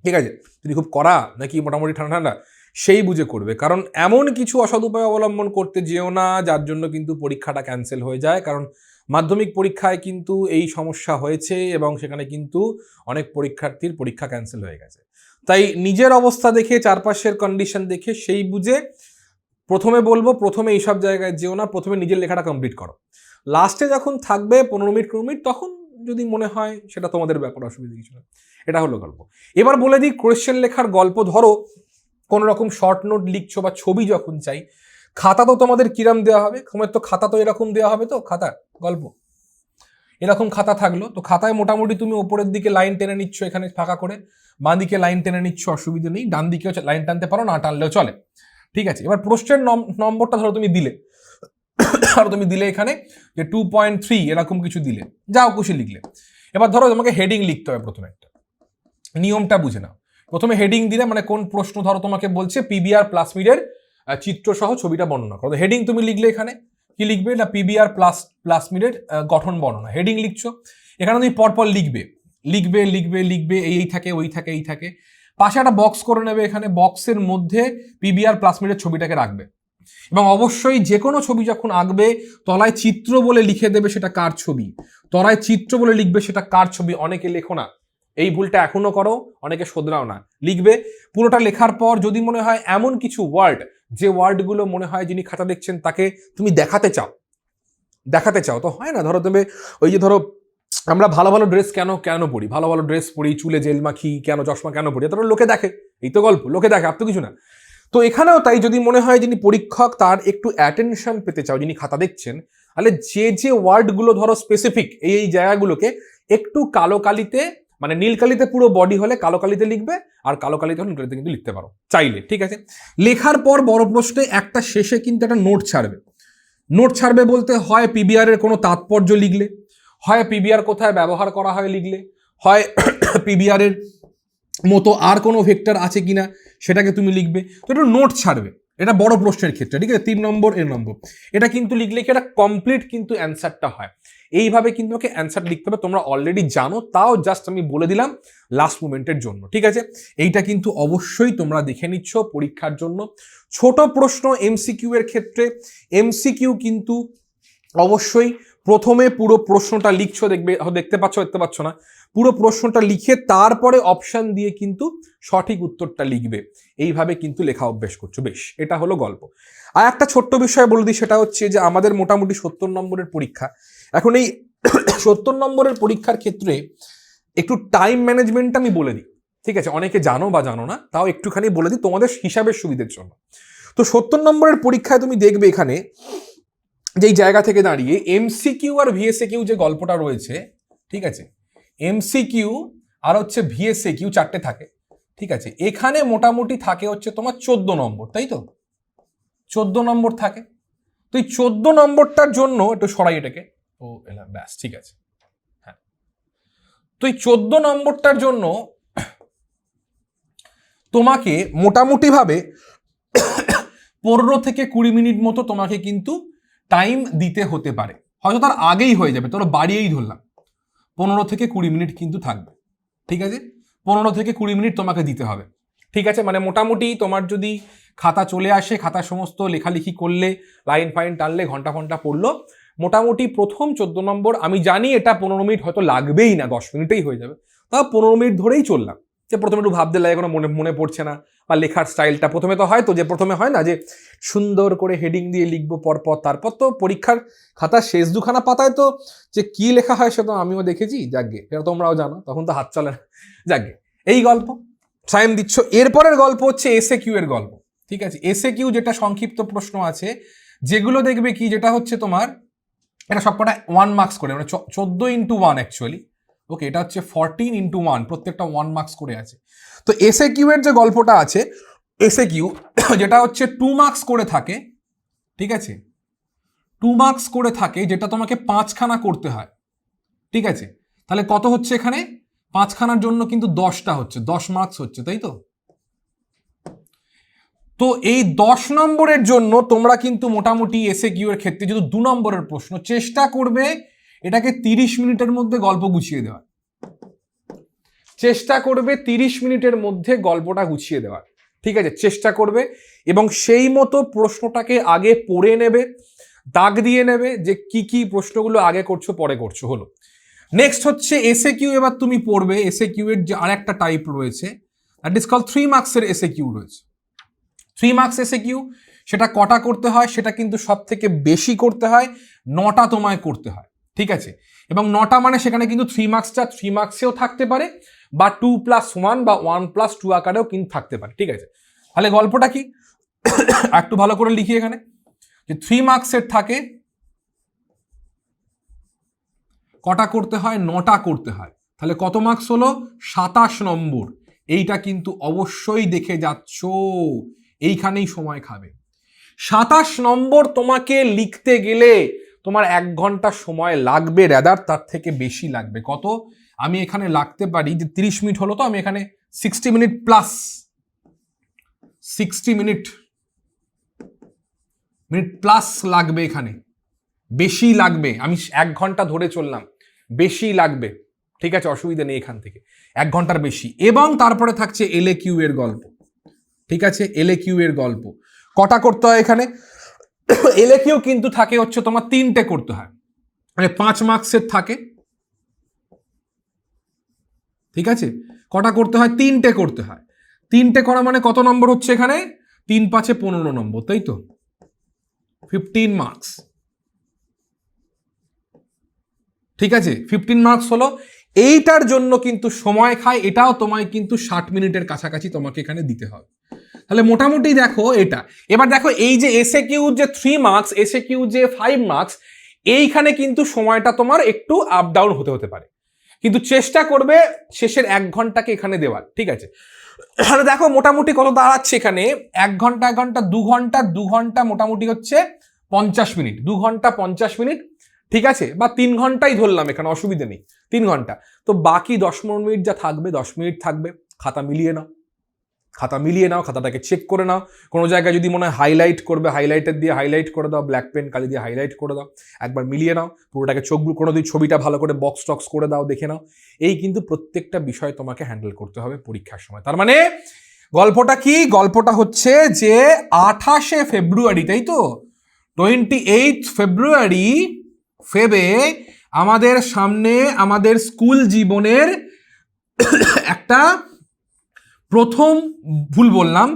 ঠিক আছে? তিনি খুব কড়া নাকি মোটামুটি ঠান্ডা ঠান্ডা, সেই বুঝে করবে। কারণ এমন কিছু অসৎ উপায় অবলম্বন করতে যেও না যার জন্য কিন্তু পরীক্ষাটা ক্যান্সেল হয়ে যায়। কারণ মাধ্যমিক পরীক্ষায় কিন্তু এই সমস্যা হয়েছে, এবং সেখানে কিন্তু অনেক পরীক্ষার্থীর পরীক্ষা ক্যান্সেল হয়ে গেছে। তাই নিজের অবস্থা দেখে, চারপাশের কন্ডিশন দেখে, সেই বুঝে প্রথমে বলবো, প্রথমে এইসব জায়গায় যেও না, প্রথমে নিজের লেখাটা কমপ্লিট করো। লাস্টে যখন থাকবে 15 মিনিট, তখন যদি মনে হয় সেটা তোমাদের ব্যাপার, অসুবিধা কিছু না। এটা হলো গল্প। এবার বলে দিই কোয়েশ্চেন লেখার গল্প। ধরো কোনো রকম শর্ট নোট লিখছো বা ছবি যখন চাই, খাতা তো তোমাদের কিরম দেওয়া হবে? তোমার তো খাতা তো এরকম দেওয়া হবে, তো খাতা গল্প এরকম খাতা থাকলো, তো খাতায় মোটামুটি তুমি ওপরের দিকে লাইন টেনে নিচ্ছ, এখানে ফাঁকা করে, বাঁ দিকে লাইন টেনে নিচ্ছ, অসুবিধা নেই, ডান দিকেও লাইন টানতে পারো, না টানলেও চলে, ঠিক আছে? এবার প্রশ্নের নম্বরটা ধরো তুমি দিলে, আর তুমি দিলে এখানে যে 2.3 এরকম কিছু দিলে, যাও খুশি লিখলে। এবার ধরো তোমাকে হেডিং লিখতে হবে প্রথমে, একটা নিয়মটা বুঝে নাও। প্রথমে হেডিং দিলে, মানে কোন প্রশ্ন ধরো তোমাকে বলছে পিবিআর প্লাসমিডের চিত্র সহ ছবিটা বর্ণনা করো, হেডিং তুমি লিখলে, এখানে কি লিখবে না, পিবিআর প্লাসমিডের গঠন বর্ণনা, হেডিং লিখছো। এখানে তুমি পরপর লিখবে, এই থাকে, ওই থাকে, এই থাকে। পাশে একটা বক্স করে নেবে, এখানে বক্সের মধ্যে পিবিআর প্লাসমিডের ছবিটাকে রাখবে, এবং অবশ্যই যে কোনো ছবি যখন আঁকবে তলায় চিত্র বলে লিখে দেবে সেটা কার ছবি, তলায় চিত্র বলে লিখবে সেটা কার ছবি। অনেকে লেখো না, এই ভুলটা এখনো করো, অনেকে শোধরাও না। লিখবে, পুরোটা লেখার পর যদি মনে হয় এমন কিছু ওয়ার্ড, যে ওয়ার্ডগুলো মনে হয় যিনি খাতা দেখছেন তাকে তুমি দেখাতে চাও, তো হয় না, ধরো তুমি ওই যে ধরো আমরা ভালো ভালো ড্রেস কেন পরি, ভালো ভালো ড্রেস পরি, চুলে জেল মাখি, কেন চশমা কেন পরি, তারপর লোকে দেখে, এই তো গল্প, লোকে দেখে, আর তো কিছু না। তো এখানেও তাই, যদি মনে হয় যিনি পরীক্ষক তার একটু অ্যাটেনশন পেতে চাও, যিনি খাতা দেখছেন, তাহলে যে ওয়ার্ডগুলো ধরো স্পেসিফিক এই জায়গাগুলোকে একটু কালো কালিতে মানে নীলকালিতে পুরো বডি হলে কালো কালিতে লিখবে, আর কালো কালিতে হলে নীলকালিতে কিন্তু লিখতে পারো চাইলে, ঠিক আছে। লেখার পর বড় প্রশ্নে একটা শেষে কিন্তু একটা নোট ছাড়বে। নোট ছাড়বে বলতে হয় পিবিআর এর কোনো তাৎপর্য লিখলে, হয় পিবিআর কোথায় ব্যবহার করা হয় লিখলে, হয় পিবিআর এর মতো আর কোনো ভেক্টর আছে কিনা সেটাকে তুমি লিখবে। তো এটা নোট ছাড়বে, এটা বড় প্রশ্নের ক্ষেত্রে, ঠিক আছে। 3 নম্বর এর নম্বর এটা কিন্তু লিখলে কি এটা কমপ্লিট কিন্তু অ্যান্সারটা হয়। এইভাবে কিন্তু ওকে অ্যান্সার লিখতে হবে, তোমরা অলরেডি জানো, তাও জাস্ট আমি বলে দিলাম লাস্ট মোমেন্টের জন্য, ঠিক আছে। এইটা কিন্তু অবশ্যই তোমরা দেখে নিচ্ছ পরীক্ষার জন্য। ছোট প্রশ্ন এমসিকিউ এর ক্ষেত্রে এমসিকিউ কিন্তু অবশ্যই প্রথমে পুরো প্রশ্নটা লিখছো, দেখতে পাচ্ছ না, পুরো প্রশ্নটা লিখে তারপরে অপশন দিয়ে কিন্তু সঠিক উত্তরটা লিখবে। এইভাবে কিন্তু লেখা অভ্যেস করছো, বেশ। এটা হলো গল্প। আর একটা ছোট্ট বিষয় বলে দিই, সেটা হচ্ছে যে আমাদের মোটামুটি 70 নম্বরের পরীক্ষা। এখন এই 70 নম্বরের পরীক্ষার ক্ষেত্রে একটু টাইম ম্যানেজমেন্ট আমি বলে দিই, ঠিক আছে। অনেকে জানো বা জানো না, তাও একটুখানি বলে দিই তোমাদের হিসাবের সুবিধের জন্য। তো 70 নম্বরের পরীক্ষায় তুমি দেখবে এখানে যেই জায়গা থেকে দাঁড়িয়ে এমসিকিউ আর ভিএসএকিউ যে গল্পটা রয়েছে, ঠিক আছে, এমসিকিউ আর হচ্ছে ভিএসএকিউ 4টে থাকে, ঠিক আছে। এখানে মোটামুটি থাকে হচ্ছে তোমার 14 নম্বর, তাই তো, 14 নম্বর থাকে। তো এই 14 নম্বরটার জন্য একটু সরাই এটাকে, ও এলাম, ব্যাস, ঠিক আছে। হ্যাঁ, তো এই 14 নম্বরটার জন্য তোমাকে মোটামুটি ভাবে 15 থেকে 20 মিনিট মতো তোমাকে কিন্তু টাইম দিতে হতে পারে, হয়তো তার আগেই হয়ে যাবে, তোরা বাড়িয়েই ধরলাম 15 থেকে 20 মিনিট কিন্তু থাকবে, ঠিক আছে। 15 থেকে 20 মিনিট তোমাকে দিতে হবে, ঠিক আছে। মানে মোটামুটি তোমার যদি খাতা চলে আসে, খাতা সমস্ত লেখালেখি করলে, লাইন ফাইন টানলে, ঘন্টা ঘন্টা পড়লো, মোটামুটি প্রথম 14 নম্বর, আমি জানি এটা 15 মিনিট হয়তো লাগবেই না, 10 মিনিটেই হয়ে যাবে, তা 15 মিনিট ধরেই চললাম। যে প্রথমে একটু ভাবতে লাগে, কোনো মনে পড়ছে না, বা লেখার স্টাইলটা প্রথমে তো হয়, তো যে প্রথমে হয় না যে সুন্দর করে হেডিং দিয়ে লিখবো পরপর, তারপর তো পরীক্ষার খাতার শেষ দুখানা পাতায় তো যে কি লেখা হয় সে তো আমিও দেখেছি, যাকগে, এটা তোমরাও জানো, তখন তো হাত চলে না, যাকগে। এই গল্প টাইম দিচ্ছ। এরপরের গল্প হচ্ছে এসএকিউ এর গল্প, ঠিক আছে। এসএকিউ যেটা সংক্ষিপ্ত প্রশ্ন আছে, যেগুলো দেখবে কি, যেটা হচ্ছে তোমার এটা সবকটা 1 মার্কস করে, মানে 14x1 অ্যাকচুয়ালি, ওকে, এটা হচ্ছে 14x1, প্রত্যেকটা 1 মার্কস করে আছে। তো এসএকিউ এর যে গল্পটা আছে, এসএকিউ যেটা হচ্ছে 2 মার্কস করে থাকে, ঠিক আছে, 2 মার্কস করে থাকে, যেটা তোমাকে 5খানা করতে হয়, ঠিক আছে। তাহলে কত হচ্ছে এখানে, 5খানার জন্য কিন্তু 10টা হচ্ছে, 10 মার্কস হচ্ছে, তাই তো। তো এই 10 নম্বরের জন্য তোমরা কিন্তু মোটামুটি এসএকিউ এর ক্ষেত্রে যদি 2 নম্বরের প্রশ্ন, চেষ্টা করবে এটাকে 30 মিনিটের মধ্যে গল্প গুছিয়ে দেওয়ার, চেষ্টা করবে 30 মিনিটের মধ্যে গল্পটা গুছিয়ে দেওয়ার, ঠিক আছে, চেষ্টা করবে। এবং সেই মতো প্রশ্নটাকে আগে পড়ে নেবে, দাগ দিয়ে নেবে যে কি কি প্রশ্নগুলো আগে করছো পরে করছো, হলো। নেক্সট হচ্ছে এসএকিউ। এবার তুমি পড়বে এসএকিউ এর যে আরেকটা টাইপ রয়েছে, দ্যাট ইজ কল 3 মার্কসের এসএকিউ রয়েছে। 3 মার্কস এসএকিউ, সেটা কটা করতে হয়, সেটা কিন্তু সব থেকে বেশি করতে হয়, 9টা তোমায় করতে হয়, ঠিক আছে। এবং 9টা মানে সেখানে কিন্তু 3 মার্কসটা 3 মার্কসেও থাকতে পারে, বা 2+1 বা 1+2 আকারেও কিন্তু থাকতে পারে, ঠিক আছে। তাহলে গল্পটা কি একটু ভালো করে লিখি এখানে, যে 3 মার্কসের থাকে, কটা করতে হয়, 9টা করতে হয়। তাহলে কত মার্কস হলো, 27 নম্বর। এইটা কিন্তু অবশ্যই দেখে যাচ্ছ, এইখানেই সময় খাবে। 27 নম্বর তোমাকে লিখতে গেলে তোমার 1 ঘন্টা সময় লাগবে, রাদার তার থেকে বেশি লাগবে। কত, আমি এখানে লাগতে পারি যে 30 মিনিট হলো, তো আমি এখানে 60 মিনিট প্লাস 60 মিনিট প্লাস লাগবে, এখানে বেশি লাগবে। আমি 1 ঘন্টা ধরে চললাম, বেশি লাগবে, ঠিক আছে, অসুবিধা নেই, এখান থেকে 1 ঘন্টার বেশি। এবং তারপরে থাকছে এলএকিউ এর গল্প, ঠিক আছে। এলএকিউ এর গল্প কটা করতে হয় এখানে, এলএকিউ কিন্তু থাকে হচ্ছে তোমার 3টে করতে হয়, মানে 5 মার্কসের থাকে, ঠিক আছে। কটা করতে হয়, 3টে করতে হয়। 3টে করা মানে কত নম্বর হচ্ছে এখানে, 3 5 15 নম্বর, তাই তো, 15 মার্কস, ঠিক আছে। 15 মার্কস হলো। এইটার জন্য কিন্তু সময় খায়, এটাও তোমায় কিন্তু 60 মিনিটের কাছাকাছি তোমাকে এখানে দিতে হবে। তাহলে মোটামুটি দেখো এটা। এবার দেখো এই যে এসএকিউ যে 3 মার্কস, এসএকিউ যে 5 মার্কস, এইখানে কিন্তু সময়টা তোমার একটু আপ ডাউন হতে পারে। কিন্তু চেষ্টা করবে শেষের 1 ঘন্টাকে এখানে দেওয়ার, ঠিক আছে? তাহলে দেখো মোটামুটি কত দাঁড়াচ্ছে এখানে, 1 ঘন্টা 1 ঘন্টা 2 ঘন্টা 2 ঘন্টা মোটামুটি হচ্ছে 50 মিনিট, 2 ঘন্টা 50 মিনিট, ঠিক আছে? বা 3 ঘন্টাই ধরলাম, এখানে অসুবিধা নেই, 3 ঘন্টা। তো বাকি 10-15 মিনিট যা থাকবে, 10 মিনিট থাকবে, খাতা মিলিয়ে নাও, খাতাটাকে চেক করে নাও। কোনো জায়গায় যদি মনে হয় হাইলাইট করবে, হাইলাইটার দিয়ে হাইলাইট করে দাও, ব্ল্যাক পেন কালি দিয়ে হাইলাইট করে দাও, একবার মিলিয়ে নাও পুরোটাকে, কোনো দিন ছবিটা ভালো করে বক্স টক্স করে দাও, দেখে নাও। এই কিন্তু প্রত্যেকটা বিষয় তোমাকে হ্যান্ডেল করতে হবে পরীক্ষার সময়। তার মানে গল্পটা কি? গল্পটা হচ্ছে যে 28শে ফেব্রুয়ারি, তাই তো, 28 ফেব্রুয়ারি ফেবে আমাদের সামনে আমাদের স্কুল জীবনের একটা প্রথম, ভুল বললাম,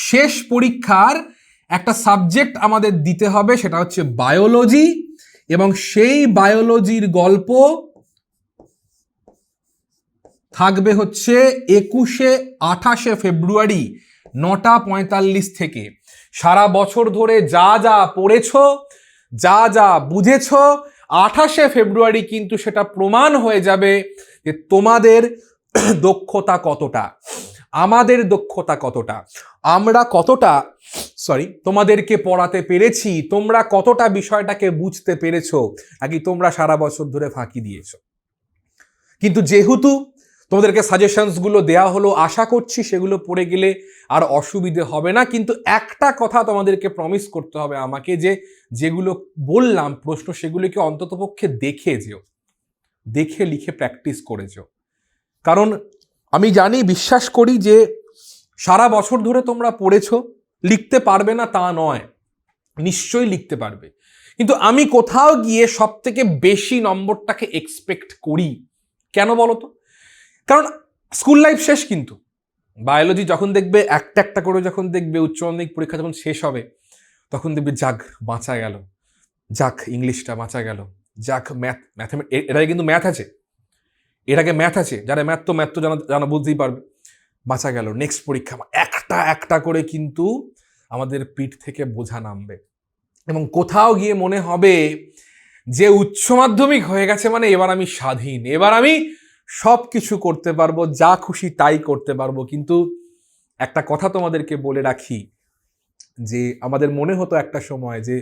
শেষ পরীক্ষার একটা সাবজেক্ট আমাদের দিতে হবে, সেটা হচ্ছে বায়োলজি। এবং সেই বায়োলজির গল্প থাকবে হচ্ছে 28শে ফেব্রুয়ারি 9:45 থেকে। সারা বছর ধরে যা যা পড়েছ, যা যা বুঝেছ, 28শে ফেব্রুয়ারি কিন্তু সেটা প্রমাণ হয়ে যাবে যে তোমাদের দক্ষতা কতটা, আমাদের দক্ষতা কতটা, আমরা কতটা তোমাদেরকে পড়াতে পেরেছি, তোমরা কতটা বিষয়টাকে বুঝতে পেরেছো, নাকি তোমরা সারা বছর ধরে ফাঁকি দিয়েছো। কিন্তু যেহেতু তোমাদেরকে সাজেশনসগুলো দেয়া হলো, আশা করছি সেগুলো পড়ে গেলে আর অসুবিধে হবে না। কিন্তু একটা কথা তোমাদেরকে প্রমিস করতে হবে আমাকে, যে যেগুলো বললাম প্রশ্ন, সেগুলোকে অন্ততপক্ষে দেখে যেও, দেখে লিখে প্র্যাকটিস করে যেও। কারণ আমি জানি, বিশ্বাস করি যে সারা বছর ধরে তোমরা পড়েছো, লিখতে পারবে না তা নয়, নিশ্চয়ই লিখতে পারবে। কিন্তু আমি কোথাও গিয়ে সব থেকে বেশি নম্বরটাকে এক্সপেক্ট করি। কেন বলো তো? কারণ স্কুল লাইফ শেষ, কিন্তু বায়োলজি যখন দেখবে একটা একটা করে, যখন দেখবে উচ্চ মাধ্যমিক পরীক্ষা যখন শেষ হবে, তখন দেখবে যাক বাঁচা গেল, যাক ইংলিশটা বাঁচা গেল, যাক ম্যাথমেটিক্স, এটাই কিন্তু ম্যাথ আছে, এটাকে ম্যাথ আছে, যারা ম্যাথ তো জানা বুঝতেই পারবে, বাঁচা গেল। নেক্সট পরীক্ষা একটা একটা করে কিন্তু আমাদের পিঠ থেকে বোঝা নামবে, এবং কোথাও গিয়ে মনে হবে যে উচ্চ মাধ্যমিক হয়ে গেছে মানে এবার আমি স্বাধীন, এবার আমি সব কিছু করতে পারবো, যা খুশি তাই করতে পারবো। কিন্তু একটা কথা তোমাদেরকে বলে রাখি, যে আমাদের মনে হতো একটা সময় যে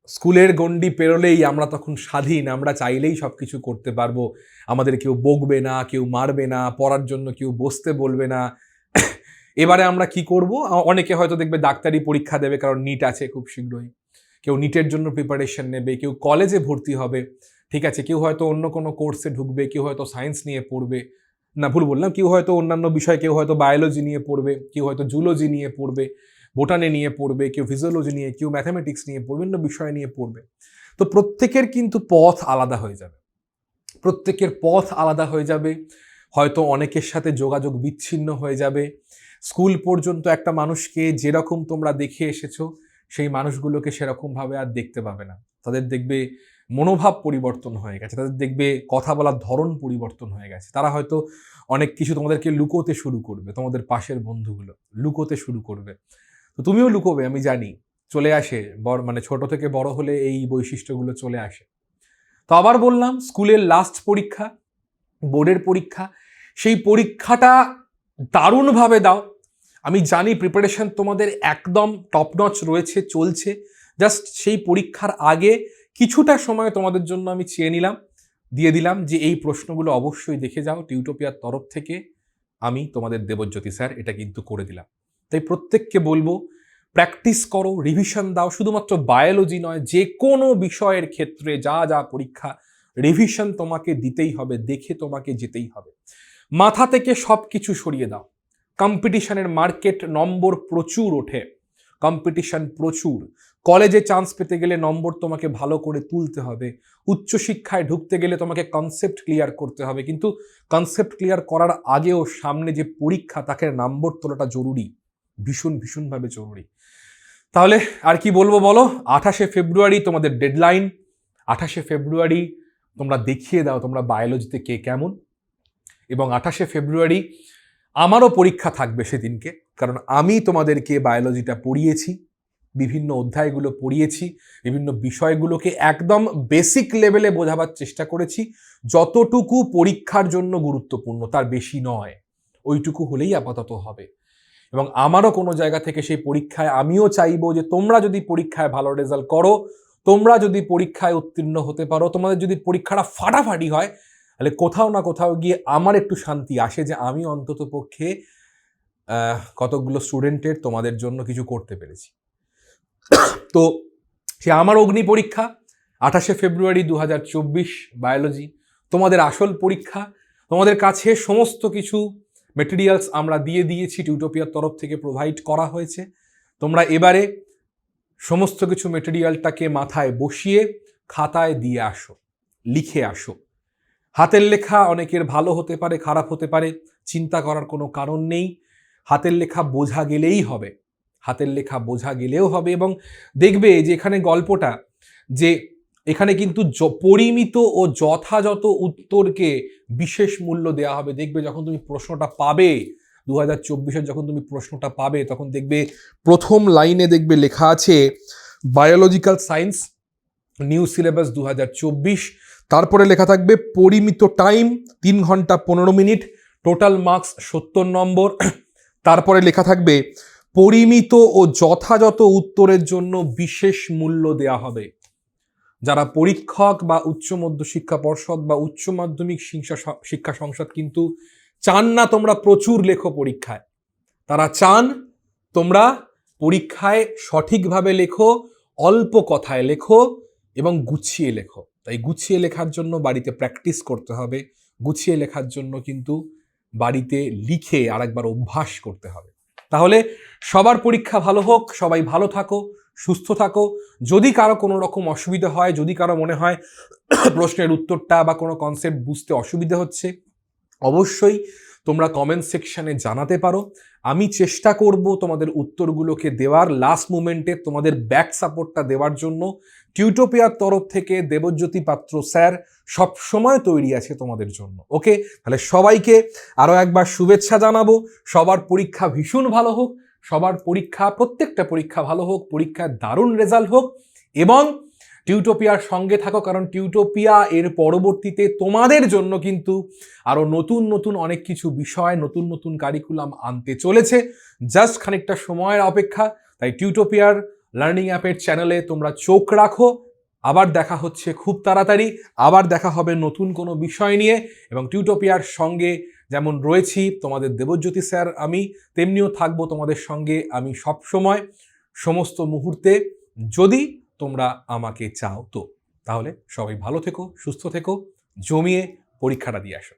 স্কুলের গণ্ডি পেরোলেই আমরা তখন স্বাধীন, আমরা চাইলেই সব কিছু করতে পারবো, আমাদের কেউ বকবে না, কেউ মারবে না, পড়ার জন্য কেউ বসতে বলবে না। এবারে আমরা কি করব? অনেকে হয়তো দেখবে ডাক্তারি পরীক্ষা দেবে, কারণ নিট আছে খুব শীঘ্রই, কেউ নিটের জন্য প্রিপারেশন নেবে, কেউ কলেজে ভর্তি হবে, ঠিক আছে, কেউ হয়তো অন্য কোনো কোর্সে ঢুকবে, কেউ হয়তো সায়েন্স নিয়ে পড়বে, না ভুল বললাম, কেউ হয়তো অন্যান্য বিষয়, কেউ হয়তো বায়োলজি নিয়ে পড়বে, কেউ হয়তো জুলজি নিয়ে পড়বে, বোটানি নিয়ে পড়বে, কেউ ফিজিওলজি নিয়ে, কেউ ম্যাথামেটিক্স নিয়ে পড়বে, বিভিন্ন বিষয় নিয়ে পড়বে। তো প্রত্যেকের কিন্তু পথ আলাদা হয়ে যাবে, প্রত্যেকের পথ আলাদা হয়ে যাবে। হয়তো অনেকের সাথে যোগাযোগ বিচ্ছিন্ন হয়ে যাবে। স্কুল পর্যন্ত একটা মানুষকে যেরকম তোমরা দেখে এসেছো, সেই মানুষগুলোকে সেরকমভাবে আর দেখতে পাবে না। তাদের দেখবে মনোভাব পরিবর্তন হয়ে গেছে, তাদের দেখবে কথা বলার ধরন পরিবর্তন হয়ে গেছে। তারা হয়তো অনেক কিছু তোমাদেরকে লুকোতে শুরু করবে, তোমাদের পাশের বন্ধুগুলো লুকোতে শুরু করবে। তো তুমিও লুকোবে, আমি জানি, চলে আসে মানে ছোট থেকে বড় হলে এই বৈশিষ্ট্যগুলো চলে আসে। তো আবার বললাম, স্কুলের লাস্ট পরীক্ষা, বোর্ডের পরীক্ষা, সেই পরীক্ষাটা দারুণভাবে দাও। আমি জানি প্রিপারেশন তোমাদের একদম টপ নচ রয়েছে, চলছে। জাস্ট সেই পরীক্ষার আগে কিছুটা সময় তোমাদের জন্য আমি চেয়ে নিলাম, দিয়ে দিলাম, যে এই প্রশ্নগুলো অবশ্যই দেখে যাও। টিউটোপিয়ার তরফ থেকে আমি তোমাদের দেবজ্যোতি স্যার এটা কিন্তু করে দিলাম। তাই প্রত্যেককে বলবো, প্র্যাকটিস করো, রিভিশন দাও। শুধুমাত্র বায়োলজি নয়, যে কোনো বিষয়ের ক্ষেত্রে যা যা পরীক্ষা, রিভিশন তোমাকে দিতেই হবে, দেখে তোমাকে যেতেই হবে। মাথা থেকে সব কিছু সরিয়ে দাও। কম্পিটিশনের মার্কেট, নম্বর প্রচুর ওঠে, কম্পিটিশন প্রচুর। কলেজে চান্স পেতে গেলে নম্বর তোমাকে ভালো করে তুলতে হবে। উচ্চশিক্ষায় ঢুকতে গেলে তোমাকে কনসেপ্ট ক্লিয়ার করতে হবে, কিন্তু কনসেপ্ট ক্লিয়ার করার আগেও সামনে যে পরীক্ষা, তাকে নম্বর তোলাটা জরুরি, ভীষণভাবে জরুরি। তাহলে আর কি বলবো বলো? 28শে ফেব্রুয়ারি তোমাদের ডেডলাইন। 28শে ফেব্রুয়ারি তোমরা দেখিয়ে দাও তোমরা বায়োলজিতে কে কেমন। এবং 28শে ফেব্রুয়ারি আমারও পরীক্ষা থাকবে সেদিনকে, কারণ আমি তোমাদেরকে বায়োলজিটা পড়িয়েছি, বিভিন্ন অধ্যায়গুলো পড়িয়েছি, বিভিন্ন বিষয়গুলোকে একদম বেসিক লেভেলে বোঝাবার চেষ্টা করেছি, যতটুকু পরীক্ষার জন্য গুরুত্বপূর্ণ, তার বেশি নয়, ওইটুকু হলেই আপাতত হবে। এবং আমারও কোনো জায়গা থেকে সেই পরীক্ষায় আমিও চাইবো যে তোমরা যদি পরীক্ষায় ভালো রেজাল্ট করো, তোমরা যদি পরীক্ষায় উত্তীর্ণ হতে পারো, তোমাদের যদি পরীক্ষাটা ফাটাফাটি হয়, তাহলে কোথাও না কোথাও গিয়ে আমার একটু শান্তি আসে যে আমি অন্তত পক্ষে কতকগুলো স্টুডেন্টের তোমাদের জন্য কিছু করতে পেরেছি। তো সে আমার অগ্নি পরীক্ষা 28শে ফেব্রুয়ারি 2024 বায়োলজি, তোমাদের আসল পরীক্ষা। তোমাদের কাছে সমস্ত কিছু মেটেরিয়ালস আমরা দিয়ে দিয়েছি, টিউটোপিয়ার তরফ থেকে প্রোভাইড করা হয়েছে। তোমরা এবারে সমস্ত কিছু মেটেরিয়ালটাকে মাথায় বসিয়ে খাতায় দিয়ে আসো, লিখে আসো। হাতের লেখা অনেকের ভালো হতে পারে, খারাপ হতে পারে, চিন্তা করার কোনো কারণ নেই। হাতের লেখা বোঝা গেলেই হবে, হাতের লেখা বোঝা গেলেও হবে। এবং দেখবে যে এখানে গল্পটা, যে এখানে কিন্তু পরিমিত ও যথাযথ উত্তরকে বিশেষ মূল্য দেওয়া হবে। দেখবে যখন তুমি প্রশ্নটা পাবে 2024-এর, যখন তুমি প্রশ্নটা পাবে তখন দেখবে প্রথম লাইনে দেখবে লেখা আছে বায়োলজিক্যাল সায়েন্স নিউ সিলেবাস 2024। তারপরে লেখা থাকবে পরিমিত টাইম 3 ঘন্টা 15 মিনিট, টোটাল মার্কস 70 নম্বর। তারপরে লেখা থাকবে পরিমিত ও যথাযথ উত্তরের জন্য বিশেষ মূল্য দেয়া হবে। যারা পরীক্ষক বা উচ্চ মধ্যশিক্ষা পর্ষদ বা উচ্চ মাধ্যমিক শিক্ষা সংসদ কিন্তু চান না তোমরা প্রচুর লেখো পরীক্ষায়, তারা চান তোমরা পরীক্ষায় সঠিকভাবে লেখো, অল্প কথায় লেখো এবং গুছিয়ে লেখো। তাই গুছিয়ে লেখার জন্য বাড়িতে প্র্যাকটিস করতে হবে, গুছিয়ে লেখার জন্য কিন্তু বাড়িতে লিখে আরেকবার অভ্যাস করতে হবে। তাহলে সবার পরীক্ষা ভালো হোক, সবাই ভালো থাকো, সুস্থ থাকো। যদি কারো কোনো রকম অসুবিধা হয়, যদি কারো মনে হয় প্রশ্নের উত্তরটা বা কোনো কনসেপ্ট বুঝতে অসুবিধা হচ্ছে, অবশ্যই তোমরা কমেন্ট সেকশনে জানাতে পারো। আমি চেষ্টা করব তোমাদের উত্তরগুলোকে দেওয়ার, লাস্ট মোমেন্টে তোমাদের ব্যাক সাপোর্টটা দেওয়ার জন্য। টিউটোপিয়ার তরফ থেকে দেবজ্যোতি পাত্র স্যার সব সময় তৈরি আছে তোমাদের জন্য। ওকে, তাহলে সবাইকে আরও একবার শুভেচ্ছা জানাবো। সবার পরীক্ষা ভীষণ ভালো হোক, সবার পরীক্ষা, প্রত্যেকটা পরীক্ষা ভালো হোক, পরীক্ষার দারুণ রেজাল্ট হোক। এবং টিউটোপিয়ার সঙ্গে থাকো, কারণ টিউটোপিয়া এর পরবর্তীতে তোমাদের জন্য কিন্তু আরও নতুন নতুন অনেক কিছু বিষয়, নতুন নতুন কারিকুলাম আনতে চলেছে। জাস্ট খানিকটা সময়ের অপেক্ষা। তাই টিউটোপিয়ার লার্নিং অ্যাপের চ্যানেলে তোমরা চোখ রাখো। আবার দেখা হচ্ছে খুব তাড়াতাড়ি, আবার দেখা হবে নতুন কোনো বিষয় নিয়ে। এবং টিউটোপিয়ার সঙ্গে যেমন রয়েছি তোমাদের দেবজ্যোতি স্যার আমি, তেমনিও থাকবো তোমাদের সঙ্গে আমি সব সময়, সমস্ত মুহূর্তে, যদি তোমরা আমাকে চাও তো। তাহলে সবাই ভালো থেকো, সুস্থ থেকো, জমিয়ে পরীক্ষাটা দিয়ে আসো।